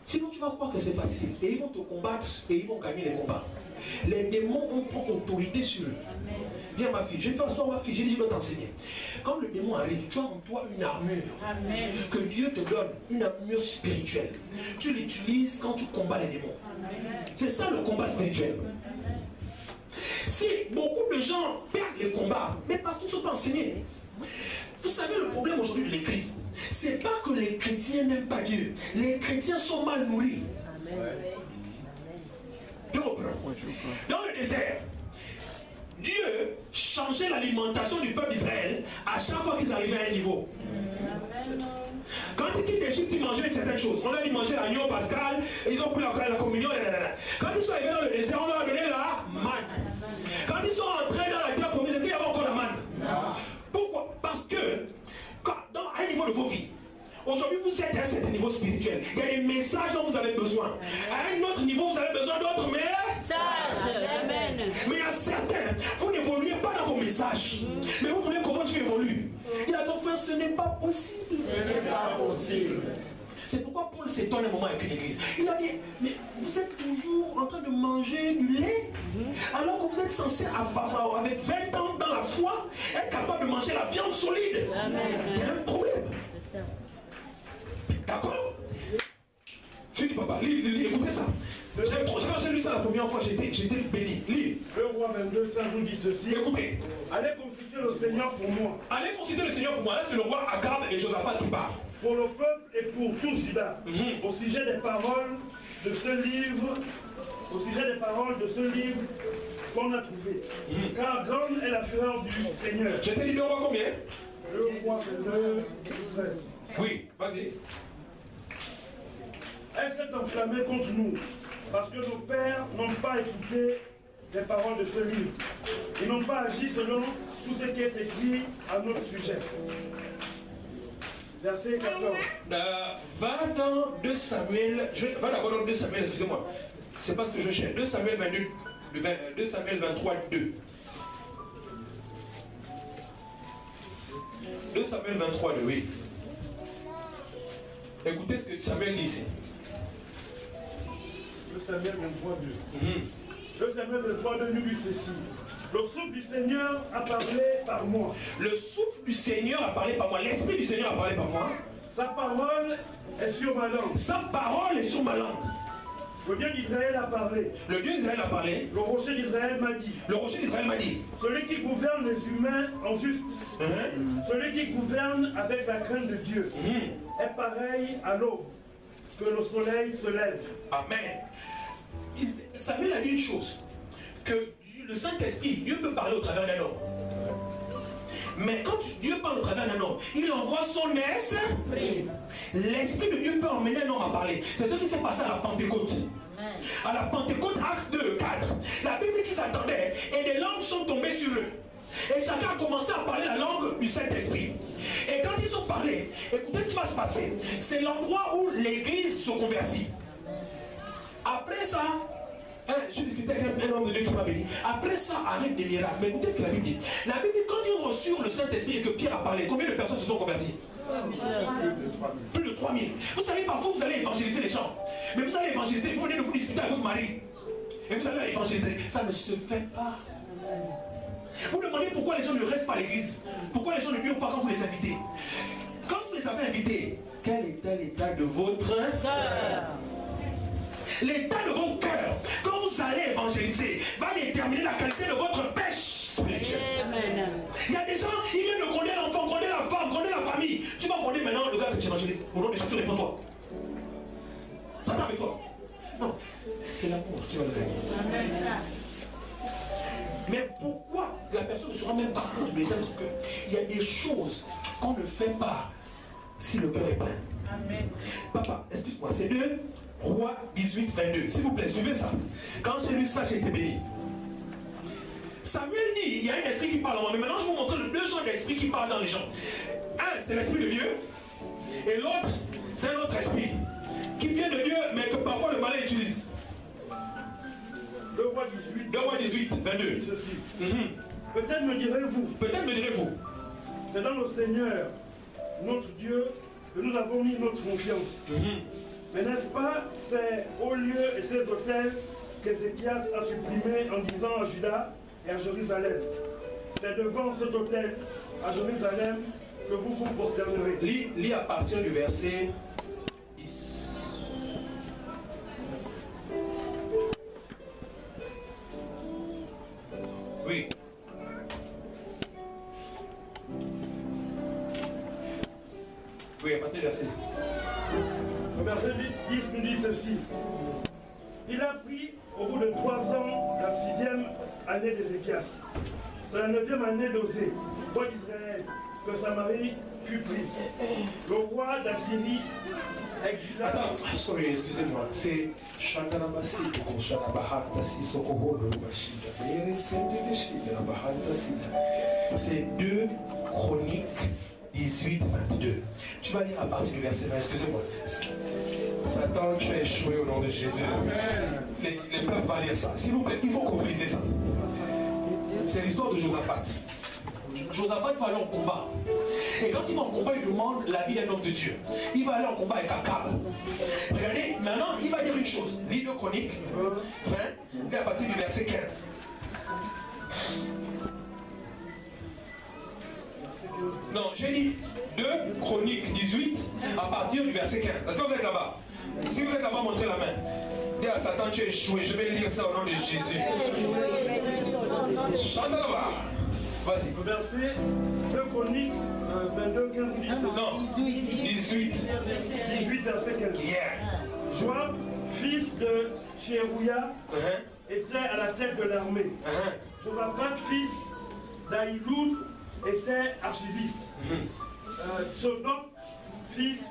Sinon tu vas croire que c'est facile. Et ils vont te combattre et ils vont gagner les combats. Les démons ont pris autorité sur eux. Viens ma fille, je vais faire asseoir ma fille, j'ai dit je vais t'enseigner. Quand le démon arrive, tu as en toi une armure. Amen. Que Dieu te donne, une armure spirituelle. Tu l'utilises quand tu combats les démons. C'est ça le combat spirituel. Si beaucoup de gens perdent les combats, mais parce qu'ils ne sont pas enseignés. Vous savez le problème aujourd'hui de l'église, c'est pas que les chrétiens n'aiment pas Dieu. Les chrétiens sont mal nourris. Amen. Tu comprends? Dans le désert, Dieu changeait l'alimentation du peuple d'Israël à chaque fois qu'ils arrivaient à un niveau. Quand ils quittent l'Égypte, ils mangeaient une certaine chose. On leur a dit manger l'agneau pascal, ils ont pris la communion. Quand ils sont arrivés dans le désert, on leur a donné la manne. Quand ils sont entrés dans la terre promise, est-ce qu'il y avait encore la manne? Pourquoi? Parce que, à un niveau de vos vies, aujourd'hui vous êtes à un certain niveau spirituel. Il y a des messages dont vous avez besoin. À un autre niveau, vous avez besoin d'autres messages. Amen. Mais il y a certains, vous n'évoluez pas dans vos messages. Mais vous voulez comment tu évolues. Il a ton frère, ce n'est pas possible. Ce n'est pas possible. C'est pourquoi Paul s'étonne un moment avec une église. Il a dit, mais vous êtes toujours en train de manger du lait, alors que vous êtes censé avoir, avec 20 ans dans la foi, être capable de manger la viande solide. Amen. Il y a un problème. D'accord? Fini papa, lis, écoutez ça. Quand j'ai lu ça la première fois, j'étais béni. Lis. Le roi 22, ça vous dit ceci. Écoutez. Allez consulter le Seigneur pour moi. Allez consulter le Seigneur pour moi. Là, c'est le roi Akab et Josaphat qui parlent. Pour le peuple et pour tout Juda. Au sujet des paroles de ce livre, qu'on a trouvé. Car grande est la fureur du Seigneur. Je t'ai dit le roi combien? 2 Rois 22, 13. Oui, vas-y. Elle s'est enflammée contre nous, parce que nos pères n'ont pas écouté les paroles de ce livre. Ils n'ont pas agi selon tout ce qui est écrit à notre sujet. Verset 14. Va dans 2 Samuel, va d'abord dans 2 Samuel, excusez-moi. C'est pas ce que je cherche. 2 Samuel 22, 2 Samuel 23, 2. 2 Samuel 23, 2, oui. Écoutez ce que Samuel dit ici. 2 Samuel 23, 2. 2 Samuel 23, 2 nous dit ceci. Le souffle du Seigneur a parlé par moi. Le souffle du Seigneur a parlé par moi. L'Esprit du Seigneur a parlé par moi. Sa parole est sur ma langue. Sa parole est sur ma langue. Le Dieu d'Israël a parlé. Le Dieu d'Israël a parlé. Le rocher d'Israël m'a dit. Le rocher d'Israël m'a dit. Celui qui gouverne les humains en juste. Celui qui gouverne avec la crainte de Dieu est pareil à l'aube que le soleil se lève. Amen. Samuel a dit une chose, que le Saint-Esprit, Dieu peut parler au travers d'un homme. Mais quand Dieu parle au travers d'un homme, il envoie son esprit. L'Esprit de Dieu peut emmener un homme à parler. C'est ce qui s'est passé à la Pentecôte. À la Pentecôte, acte 2, 4. La Bible dit qu'ils s'attendaient et des langues sont tombées sur eux. Et chacun a commencé à parler la langue du Saint-Esprit. Et quand ils ont parlé, écoutez ce qui va se passer. C'est l'endroit où l'église se convertit. Après ça, je discutais avec un homme de Dieu qui m'avait dit, après ça arrive des miracles. Mais écoutez ce que la Bible dit. La Bible dit, quand ils reçurent le Saint-Esprit et que Pierre a parlé, combien de personnes se sont converties? Plus de 3000. Vous savez, partout vous allez évangéliser les gens. Mais vous allez évangéliser, vous venez de vous discuter avec votre mari. Et vous allez évangéliser. Ça ne se fait pas. Vous demandez pourquoi les gens ne restent pas à l'église. Pourquoi les gens ne viennent pas quand vous les invitez. Quand vous les avez invités, quel était l'état de votre cœur? L'état de votre cœur, quand vous allez évangéliser, va déterminer la qualité de votre pêche spirituelle. Il y a des gens, ils viennent de gronder l'enfant, gronder la femme, gronder la famille. Tu vas gronder maintenant le gars que tu évangélises. Au nom de Jésus, réponds-toi. Ça t'a avec toi? Non, c'est l'amour qui va le gagner. Mais pourquoi la personne ne sera même pas compte de l'état de son cœur? Il y a des choses qu'on ne fait pas si le cœur est plein. Amen. Papa, excuse-moi, c'est 2 Rois 18, 22. S'il vous plaît, suivez ça. Quand j'ai lu ça, j'ai été béni. Samuel dit, il y a un esprit qui parle en moi. Mais maintenant, je vais vous montrer les 2 genres d'esprit qui parlent dans les gens. Un, c'est l'esprit de Dieu. Et l'autre, c'est un autre esprit qui vient de Dieu, mais que parfois le malin utilise. 2 Rois 18. 2 Rois 18, 22. Ceci. Peut-être me direz-vous. Peut-être me direz-vous. C'est dans le Seigneur, notre Dieu, que nous avons mis notre confiance. Mais n'est-ce pas ces hauts lieux et ces hôtels qu'Ézéchias a supprimés en disant à Juda et à Jérusalem? C'est devant cet hôtel, à Jérusalem, que vous vous prosternerez. Lis à partir du verset 10. Oui. Oui, à partir du verset 10. Le verset 10 nous dit ceci. Il a pris au bout de 3 ans la 6e année d'Ézéchias. C'est la 9e année d'Osée, roi d'Israël, que Samarie fut prise. Le roi d'Assyrie exila. Attends, sorry, excusez-moi. C'est c'est 2 Chroniques 18, 22. Tu vas lire à partir du verset 20, excusez-moi. Satan, tu as échoué au nom de Jésus. Les peuples vont lire ça. S'il vous plaît, il faut que vous lisez ça. C'est l'histoire de Josaphat. Josaphat va aller en combat. Et quand il va en combat, il demande la vie d'un homme de Dieu. Il va aller en combat avec Akab. Regardez, maintenant, il va dire une chose. Lis 2 Chroniques 20, et à partir du verset 15. Non, j'ai dit 2 Chroniques 18 à partir du verset 15. Est-ce que vous êtes là-bas? Si vous êtes là-bas, montrez la main. Dis à Satan, tu es échoué. Je vais lire ça au nom de Jésus. Chante là-bas. Vas-y. Le verset 2 Chroniques 22, 15 dit ceci. Non, 18. 18, verset 15. Yeah. Joab, fils de Tchérouia, était à la tête de l'armée. Josaphat, fils d'Aïloud, était archiviste. Tchodok, fils.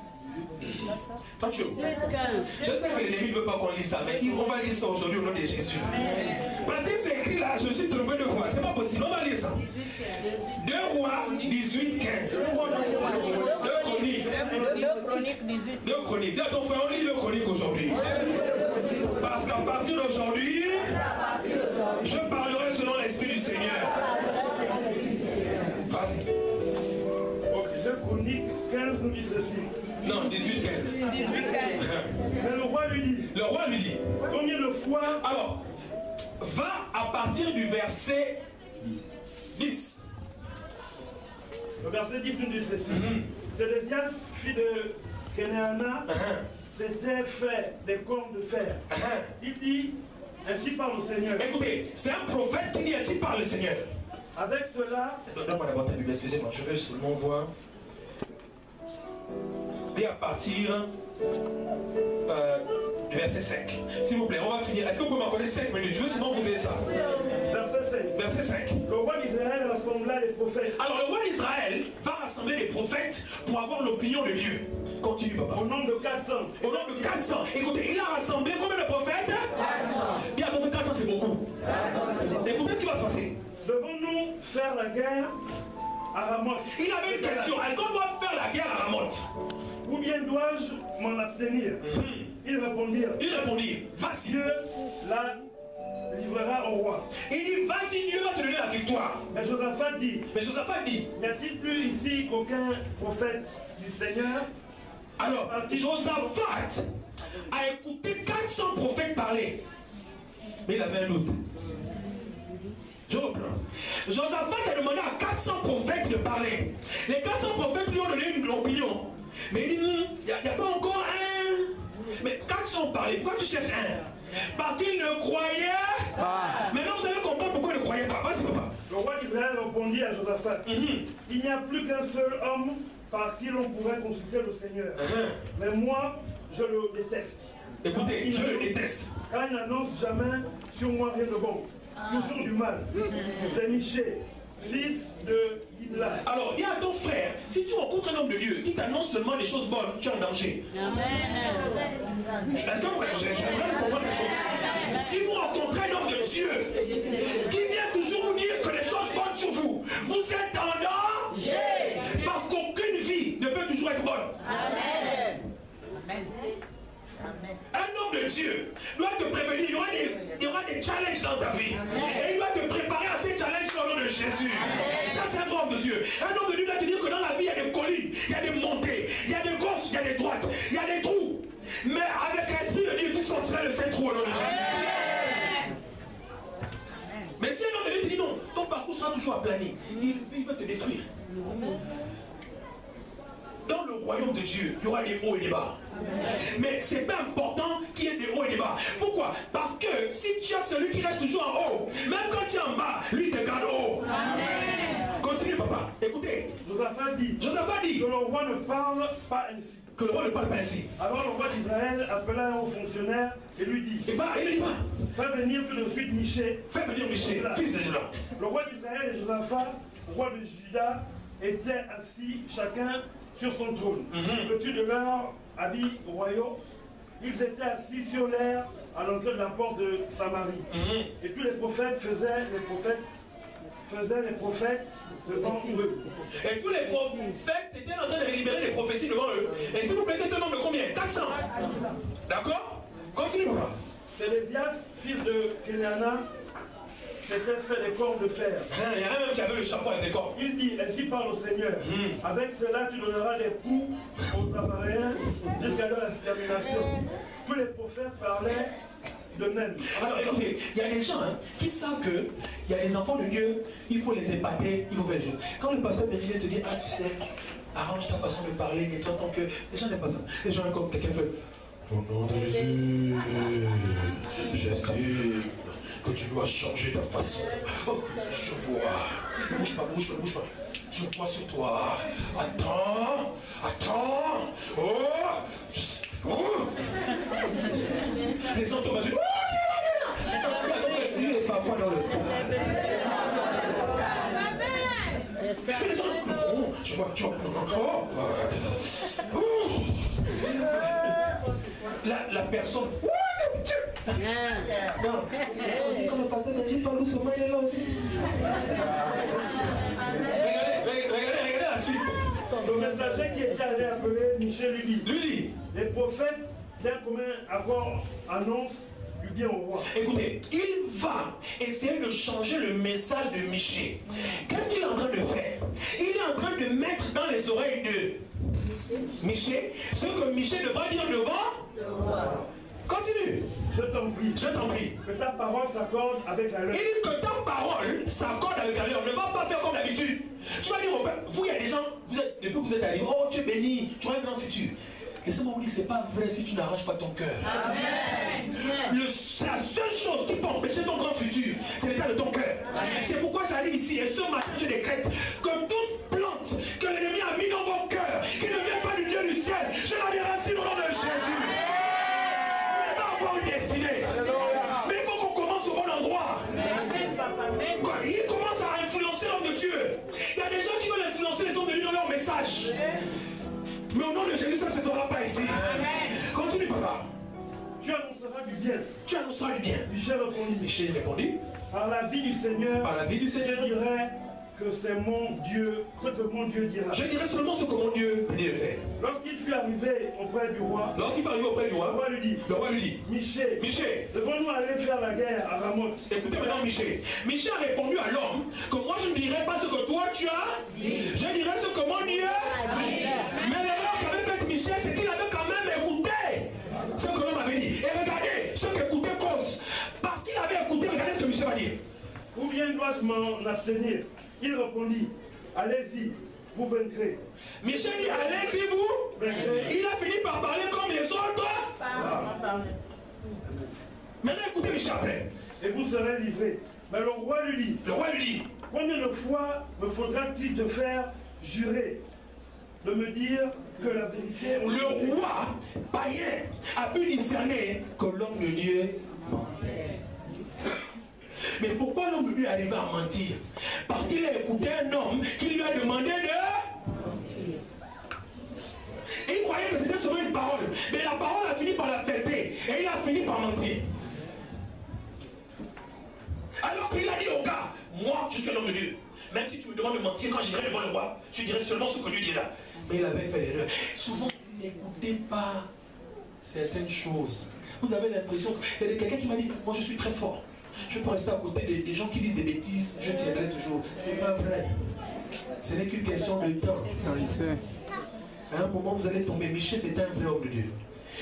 Je sais que l'ennemi ne veut pas qu'on lise ça, mais on va lire ça aujourd'hui au nom de Jésus. Parce que c'est écrit là, je me suis trompé 2 fois, c'est pas possible, on va lire ça. 2 Rois 18, 15. 2 Chroniques. 2 Chroniques. Là, ton frère, on lit 2 Chroniques aujourd'hui. Parce qu'à partir d'aujourd'hui, je parlerai selon l'Esprit du Seigneur. Vas-y. Ok, 2 Chroniques 15 nous dit ceci. Non, 18, 15. Mais le roi lui dit. Le roi lui dit. Combien de fois. Alors, va à partir du verset 10. Le verset 10 nous dit ceci. Sédécias, fils de Kenaana, s'était fait des cornes de fer. Il dit, ainsi parle le Seigneur. Écoutez, c'est un prophète qui dit ainsi parle le Seigneur. Avec cela. Donne-moi d'abord ta Bible, excusez-moi, je veux seulement voir. Et à partir du verset 5. S'il vous plaît, on va finir. Est-ce que vous pouvez m'accorder 5 minutes? Je veux sinon vous ayez ça. Verset 5. Verset 5. Le roi d'Israël rassembla les prophètes. Alors le roi d'Israël va rassembler les prophètes pour avoir l'opinion de Dieu. Continue, papa. Au nombre de 400. Au nombre de 400. Écoutez, il a rassemblé combien de prophètes? 400. Bien, donc 400 c'est beaucoup. Écoutez ce qui va se passer. Devons-nous faire la guerre à Ramoth? Il avait une question. Est-ce qu'on doit faire la guerre à Ramoth? Ou bien dois-je m'en abstenir? Ils répondirent. Vas-y. Dieu la livrera au roi. Il dit, vas-y, Dieu va te donner la victoire. Mais Josaphat dit. N'y a-t-il plus ici qu'aucun prophète du Seigneur? Alors, Josaphat a écouté 400 prophètes parler. Mais il avait un doute. Je reprends. Josaphat a demandé à 400 prophètes de parler. Les 400 prophètes lui ont donné une opinion. Mais il dit, il n'y a pas encore un. Mais 400 parlaient. Pourquoi tu cherches un? Parce qu'il ne croyait pas. Maintenant, vous allez comprendre pourquoi il ne croyait pas. Vas-y, papa. Le roi d'Israël répondit à Josaphat. Il n'y a plus qu'un seul homme par qui l'on pourrait consulter le Seigneur. Mais moi, je le déteste. Écoutez, je le déteste. Car il n'annonce jamais sur moi rien de bon. Toujours du mal. C'est Michée, fils de Hidla. Alors, dis à ton frère, si tu rencontres un homme de Dieu qui t'annonce seulement des choses bonnes, tu es en danger. Est-ce que vous j'aimerais comprendre quelque chose? Si vous rencontrez un homme de Dieu qui vient toujours vous dire que les choses bonnes sur vous, vous êtes en danger. Parce qu'aucune vie ne peut toujours être bonne. Amen. Un homme de Dieu doit te prévenir, il y aura des challenges dans ta vie. Et il doit te préparer à ces challenges au nom de Jésus. Ça, c'est un vrai homme de Dieu. Un homme de Dieu doit te dire que dans la vie, il y a des collines, il y a des montées, il y a des gauches, il y a des droites, il y a des trous. Mais avec l'Esprit de Dieu, tu sortiras de ces trous au nom de Jésus. Mais si un homme de Dieu te dit non, ton parcours sera toujours aplani, il veut te détruire. Dans le royaume de Dieu, il y aura des hauts et des bas. Mais ce n'est pas important qu'il y ait des hauts et des bas. Pourquoi? Parce que si tu as celui qui reste toujours en haut, même quand tu es en bas, lui te garde haut. Amen. Continue, papa. Écoutez. Josaphat dit. Que le roi ne parle pas ainsi. Que le roi ne parle pas ainsi. Alors le roi d'Israël appela un haut fonctionnaire et lui dit. Il lui dit va. Fais venir tout de suite Michée. Fais venir Michée, fils de Juda. Le roi d'Israël et Josaphat, roi de Juda, étaient assis chacun sur son trône. Vêtus de leurs habits royaux, ils étaient assis sur l'air à l'entrée de la porte de Samarie. Et tous les prophètes faisaient les prophètes devant eux. Et tous les prophètes étaient en train de libérer les prophéties devant eux. Et s'il vous plaît, c'est un nombre de combien? 400. D'accord? Continue. Sédécias, fils de Kenaana, s'était fait des cornes de fer. Il y en a même qui avait le chapeau avec des cornes. Il dit, ainsi parle au Seigneur. Avec cela, tu donneras des coups aux Amaréens jusqu'à leur extermination. Tous les prophètes parlaient de même. Alors écoutez, il y a des gens qui savent que il y a des enfants de Dieu, il faut les épater, il faut faire le jeu. Quand le pasteur vient te dire, ah tu sais, arrange ta façon de parler, nettoie ton cœur. Les gens n'aiment pas ça. Les gens comme quelqu'un fait, au nom de Jésus, j'estime que tu dois changer ta façon. Oh, je vois. Bouge pas. Je vois sur toi. Attends. Oh. Les gens tombent à genoux. Lui est parfois dans le je vois. La personne. Non. Quand le pasteur Benji parle doucement, il est là aussi. Regardez la suite. Le messager qui était allé appeler Michel lui dit, les prophètes d'un commun accord annoncent du bien au roi. Écoutez, il va essayer de changer le message de Michel. Qu'est-ce qu'il est en train de faire? Il est en train de mettre dans les oreilles de Michel ce que Michel devra dire devant le roi. Continue. Je t'en prie. Je t'en prie. Que ta parole s'accorde avec la leur. Il dit que ta parole s'accorde avec la leur. Ne va pas faire comme d'habitude. Tu vas dire au peuple, vous, il y a des gens, depuis que vous êtes arrivés, oh, tu es béni, tu as un grand futur. Laissez-moi vous dire, c'est pas vrai si tu n'arranges pas ton cœur. La seule chose qui peut empêcher ton grand futur, c'est l'état de ton cœur. C'est pourquoi j'arrive ici et ce matin, je décrète que toute plante que l'ennemi a mis dans vos cœurs, qui ne vient pas du Dieu du ciel, je la déracine au nom de Jésus. Vous devez avoir une destinée. Mais il faut qu'on commence au bon endroit. Quoi, il commence à influencer l'homme de Dieu. Il y a des gens qui veulent influencer les hommes de Dieu dans leur message. Mais au nom de Jésus, ça ne se fera pas ici. Continue, papa. Tu annonceras du bien. Tu annonceras du bien. Michel répondit. Michel répondit. Par la vie du Seigneur. Par la vie du Seigneur. Je dirais que c'est mon Dieu, ce que mon Dieu dira. Je dirais seulement ce que mon Dieu dit de faire. Lorsqu'il fut arrivé auprès du roi. Lorsqu'il fut arrivé auprès du roi. Le roi lui dit. Michel. Devons-nous aller faire la guerre à Ramoth? Écoutez maintenant Michel. Michel a répondu à l'homme que moi je ne dirai pas ce que toi tu as dit. Je dirai ce que mon Dieu a dit. Mais l'erreur qu'avait faite Michel, c'est qu'il avait quand même écouté ce que l'homme avait dit. Et regardez ce qu'écoutait cause. Parce qu'il avait écouté, regardez ce que Michel va dire. Combien dois-je m'en abstenir? Il répondit, allez-y, vous vaincrez. Michel dit, allez-y, vous vaincrez. Il a fini par parler comme les autres. Maintenant écoutez Michel après. Et vous serez livrés. Mais le roi lui dit. Le roi lui dit. Combien de fois me faudra-t-il te faire jurer de me dire que la vérité... Le roi païen a pu discerner que l'homme de Dieu mentait. Mais pourquoi l'homme de Dieu est arrivé à mentir? Parce qu'il a écouté un homme qui lui a demandé de mentir. Il croyait que c'était seulement une parole. Mais la parole a fini par la fêter. Et il a fini par mentir. Alors qu'il a dit au gars, moi je suis un homme de Dieu. Même si tu me demandes de mentir, quand j'irai devant le roi, je dirai seulement ce que Dieu dit là. Mais il avait fait l'erreur. Souvent, vous n'écoutez pas certaines choses. Vous avez l'impression qu'il y a quelqu'un qui m'a dit, moi je suis très fort. Je peux rester à côté des gens qui disent des bêtises, je tiendrai toujours. Ce n'est pas vrai. Ce n'est qu'une question de temps. À un moment, vous allez tomber. Michel, c'est un vrai homme de Dieu.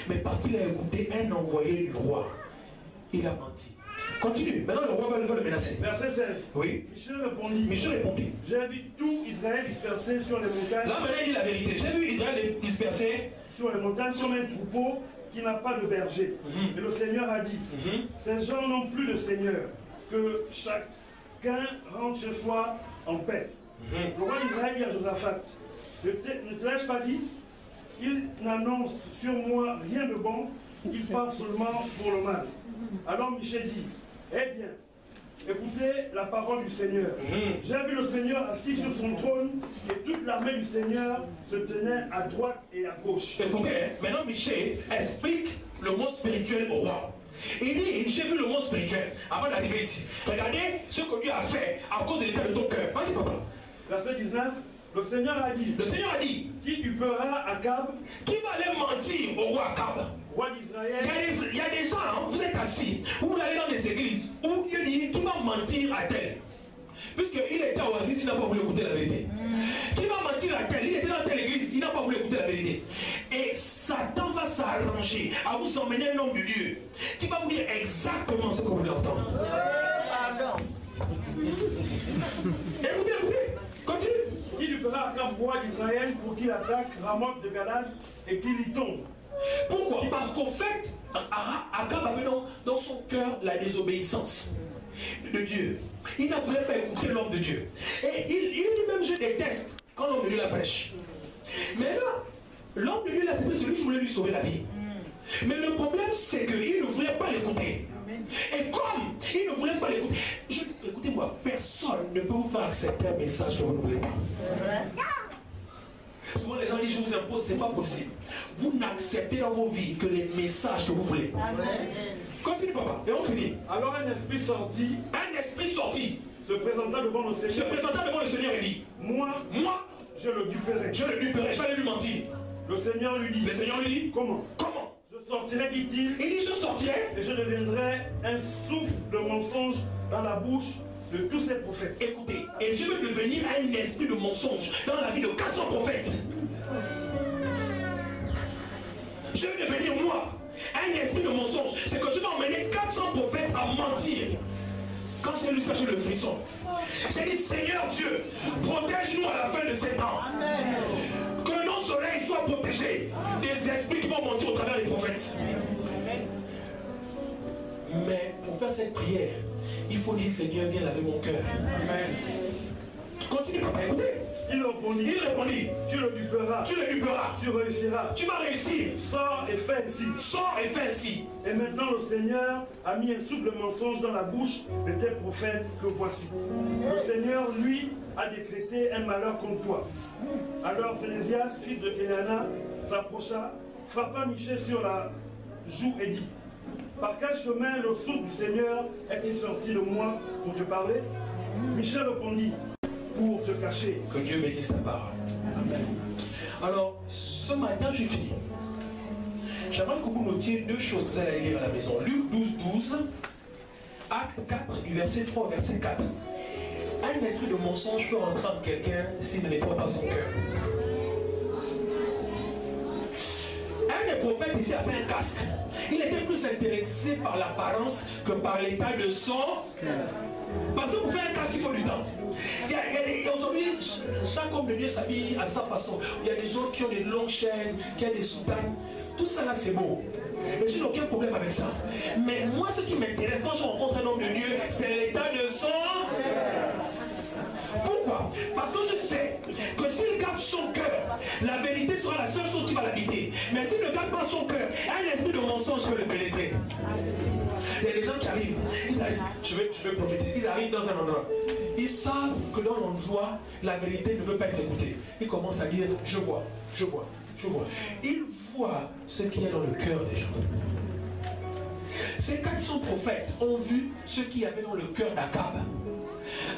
Mais parce qu'il a écouté un envoyé du roi, il a menti. Continue. Maintenant, le roi va le menacer. Verset 16. Oui. Michel répondit. J'ai vu tout Israël dispersé sur les montagnes. Là, maintenant, il dit la vérité. J'ai vu Israël dispersé sur les montagnes comme un troupeau qui n'a pas de berger. Et le Seigneur a dit, ces gens n'ont plus de Seigneur, que chacun rentre chez soi en paix. Le roi d'Israël dit à Josaphat, ne te l'ai-je pas dit? Il n'annonce sur moi rien de bon, il parle seulement pour le mal. Alors Michel dit, eh bien, écoutez la parole du Seigneur. J'ai vu le Seigneur assis sur son trône et toute l'armée du Seigneur se tenait à droite et à gauche. Écoutez, maintenant Michel explique le monde spirituel au roi. Il dit, j'ai vu le monde spirituel avant d'arriver ici. Regardez ce que Dieu a fait à cause de l'état de ton cœur. Vas-y papa. Verset 19. Le Seigneur a dit. Le Seigneur a dit. Qui tuera Akab? Qui va aller mentir au roi Akab? Roi d'Israël. Il y a des gens, hein, vous êtes assis, vous allez dans des églises où Dieu dit qui va mentir à tel. Puisqu'il était au oasis, il n'a pas voulu écouter la vérité. Qui va mentir à tel? Il était dans telle église, il n'a pas voulu écouter la vérité. Et Satan va s'arranger à vous emmener un homme de Dieu qui va vous dire exactement ce que vous voulez entendre. Pardon. Écoutez, continue. Il lui fera Akab roi d'Israël pour qu'il attaque Ramoth de Galad et qu'il y tombe. Pourquoi? Parce qu'au fait, Akab avait dans son cœur la désobéissance de Dieu. Il ne pouvait pas écouter l'homme de Dieu. Et il dit même, je déteste quand l'homme de Dieu la prêche. Mais là, l'homme de Dieu, là, c'était celui qui voulait lui sauver la vie. Mais le problème, c'est qu'il ne voulait pas l'écouter. Et comme il ne voulait pas l'écouter, écoutez-moi, personne ne peut vous faire accepter un message que vous ne voulez pas. Souvent les gens disent je vous impose, c'est pas possible. Vous n'acceptez dans vos vies que les messages que vous voulez. Continue papa, et on finit. Alors un esprit sorti se présenta devant le Seigneur. Et dit, moi, je le duperai. Je vais aller lui mentir. Le Seigneur lui dit, comment? Je sortirai, dit-il. Il dit, je sortirai. Et je deviendrai un souffle de mensonge dans la bouche de tous ces prophètes. Écoutez, et je vais devenir un esprit de mensonge dans la vie de 400 prophètes. Je vais devenir moi un esprit de mensonge. C'est que je vais emmener 400 prophètes à mentir. Quand j'ai lu ça, j'ai le frisson. J'ai dit, Seigneur Dieu, protège-nous à la fin de ces temps. Amen. Que nos oreilles soient protégées des esprits qui vont mentir au travers des prophètes. Amen. Mais pour faire cette prière, il faut dire, Seigneur, viens laver mon cœur. Amen. Continue, papa, écoutez. Il répondit, tu le duperas. Tu réussiras. Tu vas réussir. Sors et fais ainsi. Et maintenant le Seigneur a mis un souffle de mensonge dans la bouche de tes prophètes que voici. Le Seigneur, lui, a décrété un malheur contre toi. Alors Sénésias, fils de Kénana, s'approcha, frappa Michée sur la joue et dit, par quel chemin le souffle du Seigneur est-il sorti de moi pour te parler? Michée répondit, pour te cacher. Que Dieu bénisse ta parole. Amen. Alors, ce matin, j'ai fini. J'aimerais que vous notiez deux choses que vous allez lire à la maison. Luc 12, Acte 4, du verset 3 au verset 4. Un esprit de mensonge peut rentrer en quelqu'un s'il ne nettoie pas son cœur. Un des prophètes ici a fait un casque. Il était plus intéressé par l'apparence que par l'état de son cœur. Parce que pour faire un casque, il faut du temps. Aujourd'hui, chaque homme de Dieu s'habille à sa façon. Il y a des gens qui ont des longues chaînes, qui ont des soutanes. Tout ça là, c'est beau. Et je n'ai aucun problème avec ça. Mais moi, ce qui m'intéresse quand je rencontre un homme de Dieu, c'est l'état de son cœur. Pourquoi? Parce que je sais que s'il garde son cœur, la vérité sera la seule chose qui va l'habiter. Mais s'il ne garde pas son cœur, un esprit de mensonge peut le pénétrer. Il y a des gens qui arrivent, ils arrivent, je vais prophétiser, ils arrivent dans un endroit. Ils savent que dans l'endroit, la vérité ne veut pas être écoutée. Ils commencent à dire, je vois. Ils voient ce qu'il y a dans le cœur des gens. Ces 400 prophètes ont vu ce qu'il y avait dans le cœur d'Akab.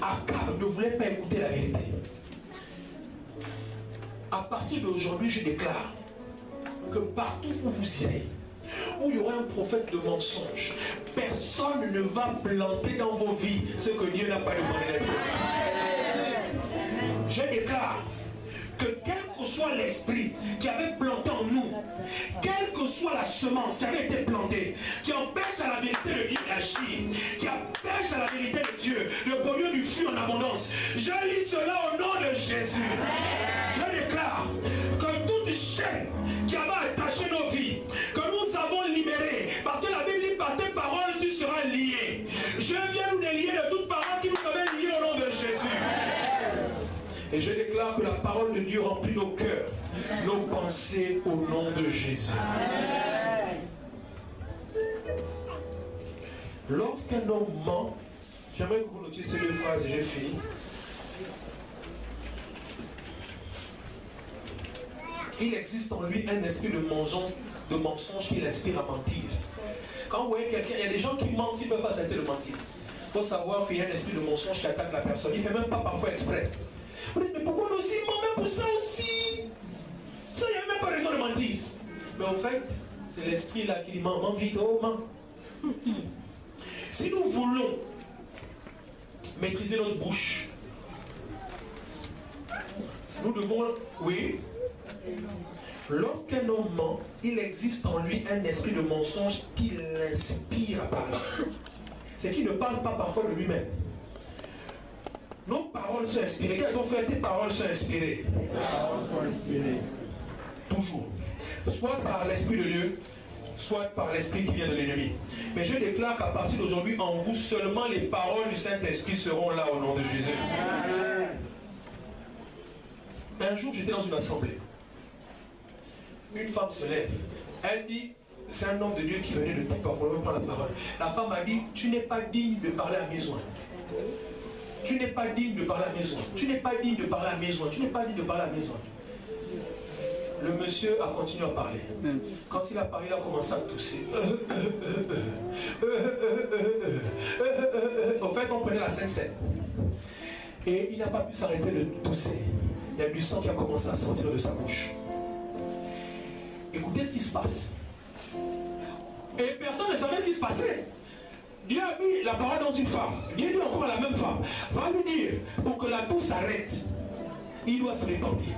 Akab ne voulait pas écouter la vérité. À partir d'aujourd'hui, je déclare que partout où vous irez, où il y aura un prophète de mensonge, personne ne va planter dans vos vies ce que Dieu n'a pas demandé d'être. Je déclare que quel que soit l'esprit qui avait planté en nous, quelle que soit la semence qui avait été plantée, qui empêche à la vérité de Dieu d'agir, qui empêche à la vérité de Dieu de produire du fruit en abondance, je lis cela au nom de Jésus. Je déclare que toute chaîne qui avait attaché nos vies, que nous avons libéré, parce que la Bible dit par tes paroles tu seras lié. Je viens nous délier de toute parole qui nous avait liés au nom de Jésus. Et je déclare que la parole de Dieu remplit nos cœurs, nos pensées au nom de Jésus. Lorsqu'un homme ment, j'aimerais que vous notiez ces deux phrases et j'ai fini. Il existe en lui un esprit de mensonge qui l'inspire à mentir. Quand vous voyez quelqu'un, il y a des gens qui mentent, ils ne peuvent pas s'arrêter de mentir. Il faut savoir qu'il y a un esprit de mensonge qui attaque la personne. Il ne fait même pas parfois exprès. Vous dites, mais pourquoi on aussi ment même pour ça aussi? Ça, il n'y a même pas raison de mentir. Mais en fait, c'est l'esprit là qui dit, ment vite, oh ment. Si nous voulons maîtriser notre bouche, nous devons, oui, lorsqu'un homme ment, il existe en lui un esprit de mensonge qui l'inspire à parler. C'est qu'il ne parle pas parfois de lui-même. Nos paroles sont inspirées. Quand on fait, tes paroles sont inspirées. Toujours. Soit par l'Esprit de Dieu, soit par l'Esprit qui vient de l'ennemi. Mais je déclare qu'à partir d'aujourd'hui, en vous, seulement les paroles du Saint-Esprit seront là au nom de Jésus. Un jour, j'étais dans une assemblée. Une femme se lève. Elle dit, c'est un homme de Dieu qui venait de tout parfois prendre la parole. La femme a dit, tu n'es pas digne de parler à mes soins. Tu n'es pas digne de parler à mes soins. Tu n'es pas digne de parler à mes soins. Tu n'es pas digne de parler à mes soins. Le monsieur a continué à parler. Quand il a parlé, il a commencé à tousser. En fait, on prenait la scène. Et il n'a pas pu s'arrêter de tousser. Il y a du sang qui a commencé à sortir de sa bouche. Écoutez ce qui se passe. Et personne ne savait ce qui se passait. Dieu a mis la parole dans une femme. Dieu dit encore à la même femme, va lui dire, pour que la toux s'arrête, il doit se repentir.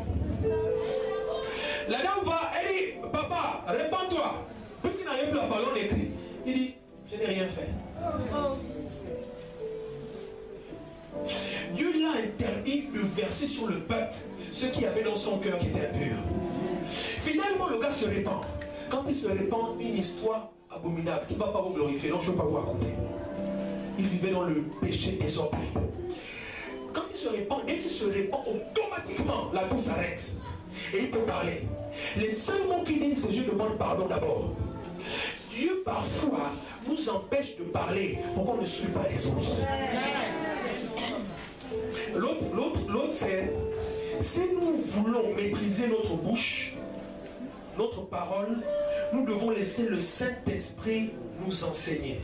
La dame va, elle dit, papa, répands-toi. Puisqu'il n'avait plus la parole, on écrit. Il dit, je n'ai rien fait. Dieu l'a interdit de verser sur le peuple ce qu'il y avait dans son cœur qui était impur. Finalement, le gars se répand. Quand il se répand, une histoire abominable qui ne va pas vous glorifier, donc je ne vais pas vous raconter. Il vivait dans le péché désormais. Quand il se répand, dès qu'il se répand, automatiquement, la toux s'arrête. Et il peut parler. Les seuls mots qu'il dit, c'est je demande pardon d'abord. Dieu parfois nous empêche de parler pour qu'on ne suive pas les autres. L'autre c'est, si nous voulons maîtriser notre bouche, notre parole, nous devons laisser le Saint-Esprit nous enseigner.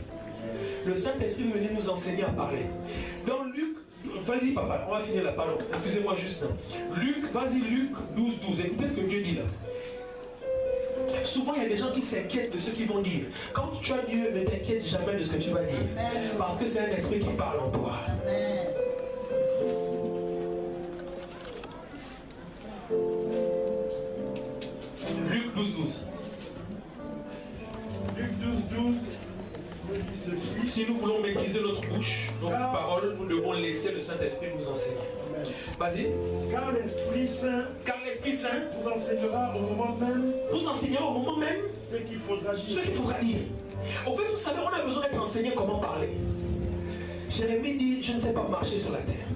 Le Saint-Esprit veut venir nous enseigner à parler. Dans Luc, vas-y papa, on va finir la parole. Excusez-moi juste. Luc, vas-y Luc 12, 12. Écoutez ce que Dieu dit là. Souvent il y a des gens qui s'inquiètent de ce qu'ils vont dire. Quand tu as Dieu, ne t'inquiète jamais de ce que tu vas dire. Parce que c'est un esprit qui parle en toi. Luc 12, 12. Luc 12, 12. Si nous voulons maîtriser notre bouche, notre parole, nous devons laisser le Saint-Esprit nous enseigner. Vas-y. Car l'Esprit Saint vous enseignera au moment même. Vous enseignera au moment même ce qu'il faudra dire. Ce qu'il faudra dire. Au fait, vous savez, on a besoin d'être enseigné comment parler. Jérémie dit, je ne sais pas marcher sur la terre.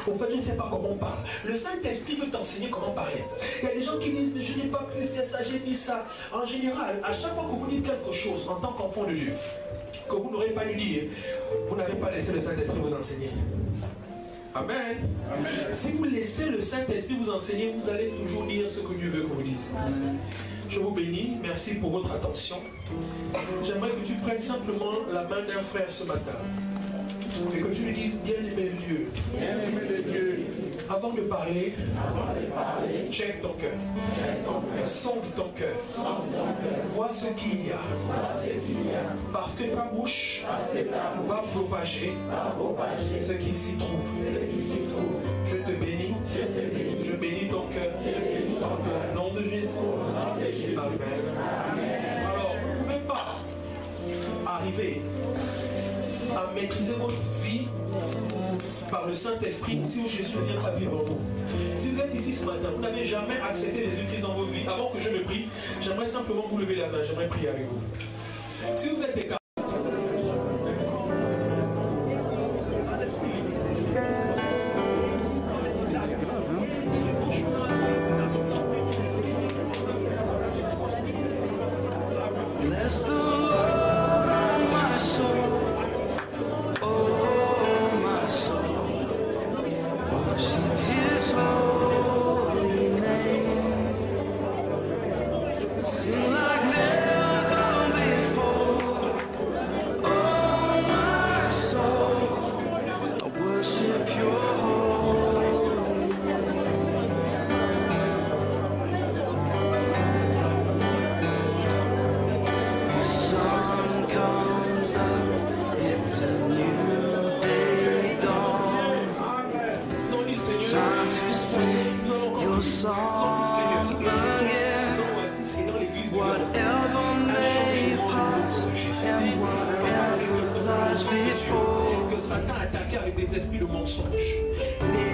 Au fait, je ne sais pas comment on parle. Le Saint-Esprit veut t'enseigner comment parler. Il y a des gens qui disent, mais je n'ai pas pu faire ça, j'ai dit ça. En général, à chaque fois que vous dites quelque chose en tant qu'enfant de Dieu, que vous n'aurez pas dû dire, vous n'avez pas laissé le Saint-Esprit vous enseigner. Amen. Amen. Si vous laissez le Saint-Esprit vous enseigner, vous allez toujours dire ce que Dieu veut que vous disiez. Je vous bénis, merci pour votre attention. J'aimerais que tu prennes simplement la main d'un frère ce matin et que tu lui dises, bien-aimé Dieu, avant de parler, check ton cœur, sonde ton cœur, vois ce qu'il y a, parce que ta bouche va propager ce qui s'y trouve. Je te bénis, je bénis ton cœur, au nom de Jésus. Amen. Alors, vous ne pouvez pas arriver à maîtriser votre vie par le Saint-Esprit si Jésus ne vient pas vivre en vous. Si vous êtes ici ce matin, vous n'avez jamais accepté Jésus-Christ dans votre vie, avant que je ne prie, j'aimerais simplement vous lever la main, j'aimerais prier avec vous. Si vous êtes écarté, Bless the Lord, oh my soul, oh my soul, worship His holy name. Sing like never before, oh my soul, I worship Your holy name. The sun comes up, it's a new day dawn. It's time to sing Your song again. Whatever may pass and whatever lies before, que Satan a attaqué avec des esprits de mensonge.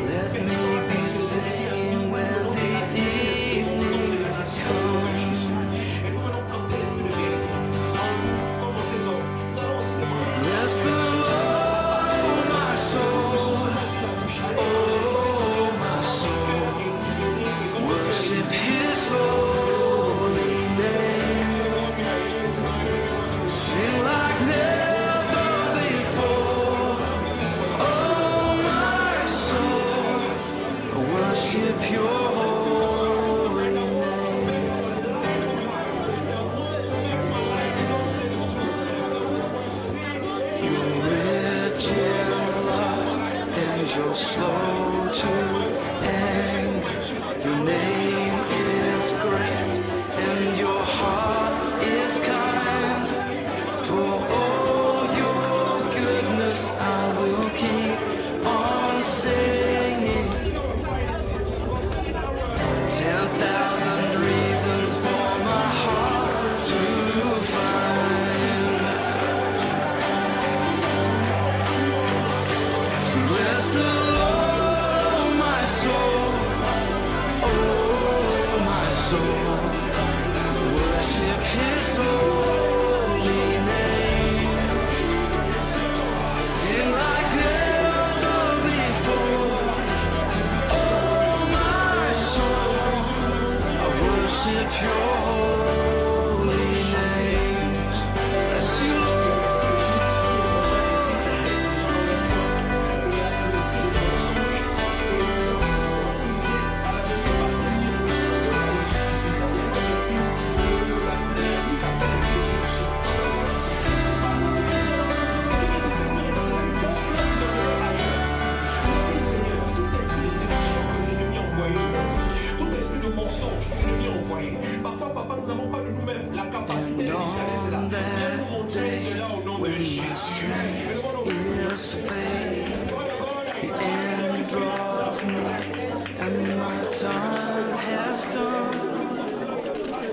let me be singing when the evening comes. Et nous allons prendre l'esprit de vérité. Comme ces hommes, nous allons aussi demander. Bless the Lord, oh my soul, oh my soul, worship His holy name. Sing like never before, oh my soul, worship Your holy name. 10,000 reasons for my heart to find. So bless the Lord, oh my soul, oh my soul. Worship His holy name. Sing like never before. Oh my soul, I worship Your holy name. Bless You, Tout esprit de mensonge que l'ennemi a envoyé. Parfois, papa, nous n'avons pas de nous-mêmes la capacité de discerner cela. Viens nous montrer cela au nom de Jésus. is fade, the end draws near, and my time has come.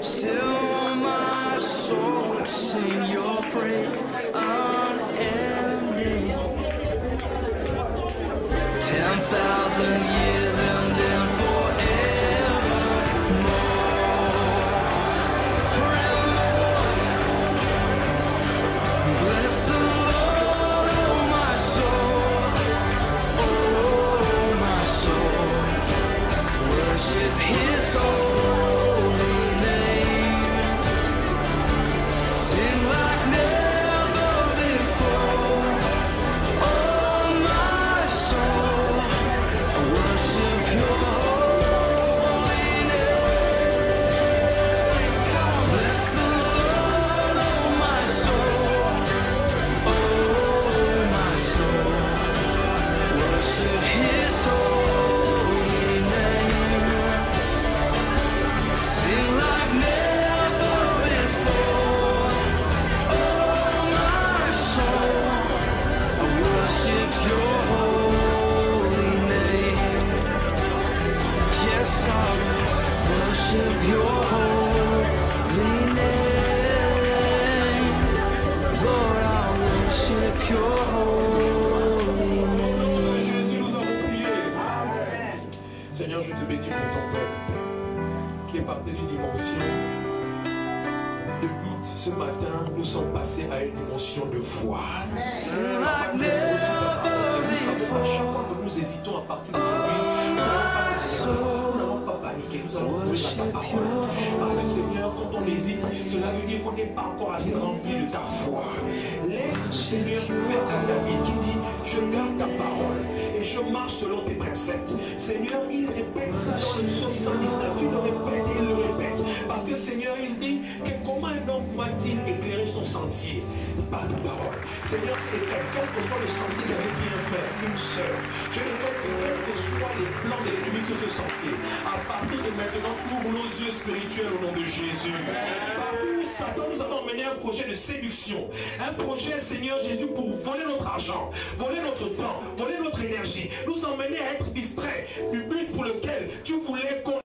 Still my soul will sing Your praise unending. 10,000 years and then bless the Lord, oh my soul, oh my soul. Worship His holy name. Sing like never before. Oh my soul, worship Your holy name. Bless the Lord, oh my soul. Oh, my soul, worship His holy name. Sing like never before. Oh, my soul, worship Your holy name. Yes, I worship Your holy name. Lord, I worship Your holy name. Jésus, nous avons prié. Seigneur, je te bénis pour ton peuple qui est parti d'une dimension de doute. Ce matin, nous sommes passés à une dimension de foi. Nous savons à chaque fois que nous hésitons à partir d'aujourd'hui, nous n'allons pas paniquer, nous allons courir à ta parole. Parce que Seigneur, quand on hésite, cela veut dire qu'on n'est pas encore assez rempli de ta foi. Laisse-nous, Seigneur, faire comme David qui dit, je garde ta parole et je marche selon tes préceptes. Seigneur, il répète ça dans le psaume 119, il le répète et il le répète. Parce que Seigneur, il dit que comment un homme doit-il éclairer son sentier par ta parole. Seigneur, et quel que soit le sentier qu'avait pris un frère, une sœur, je déclare que quels que soient les plans de l'ennemi sur ce sentier, à partir de maintenant, ouvre nos yeux spirituels au nom de Jésus. Partout Satan nous avons emmené un projet de séduction, un projet, Seigneur Jésus, pour voler notre argent, voler notre temps, voler notre énergie, nous emmener à être distraits du but pour lequel tu voulais qu'on